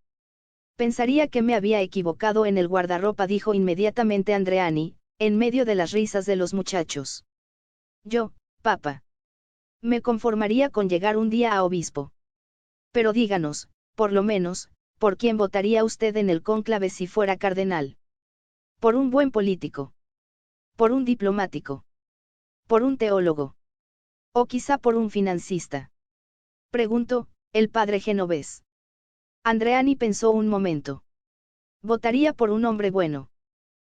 Pensaría que me había equivocado en el guardarropa, dijo inmediatamente Andreani, en medio de las risas de los muchachos. Yo, papa. Me conformaría con llegar un día a obispo. Pero díganos, por lo menos, ¿por quién votaría usted en el cónclave si fuera cardenal? ¿Por un buen político? ¿Por un diplomático? ¿Por un teólogo? ¿O quizá por un financista? Preguntó, el padre genovés. Andreani pensó un momento. Votaría por un hombre bueno.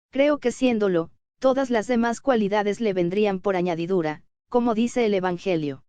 Creo que siéndolo, todas las demás cualidades le vendrían por añadidura, como dice el Evangelio.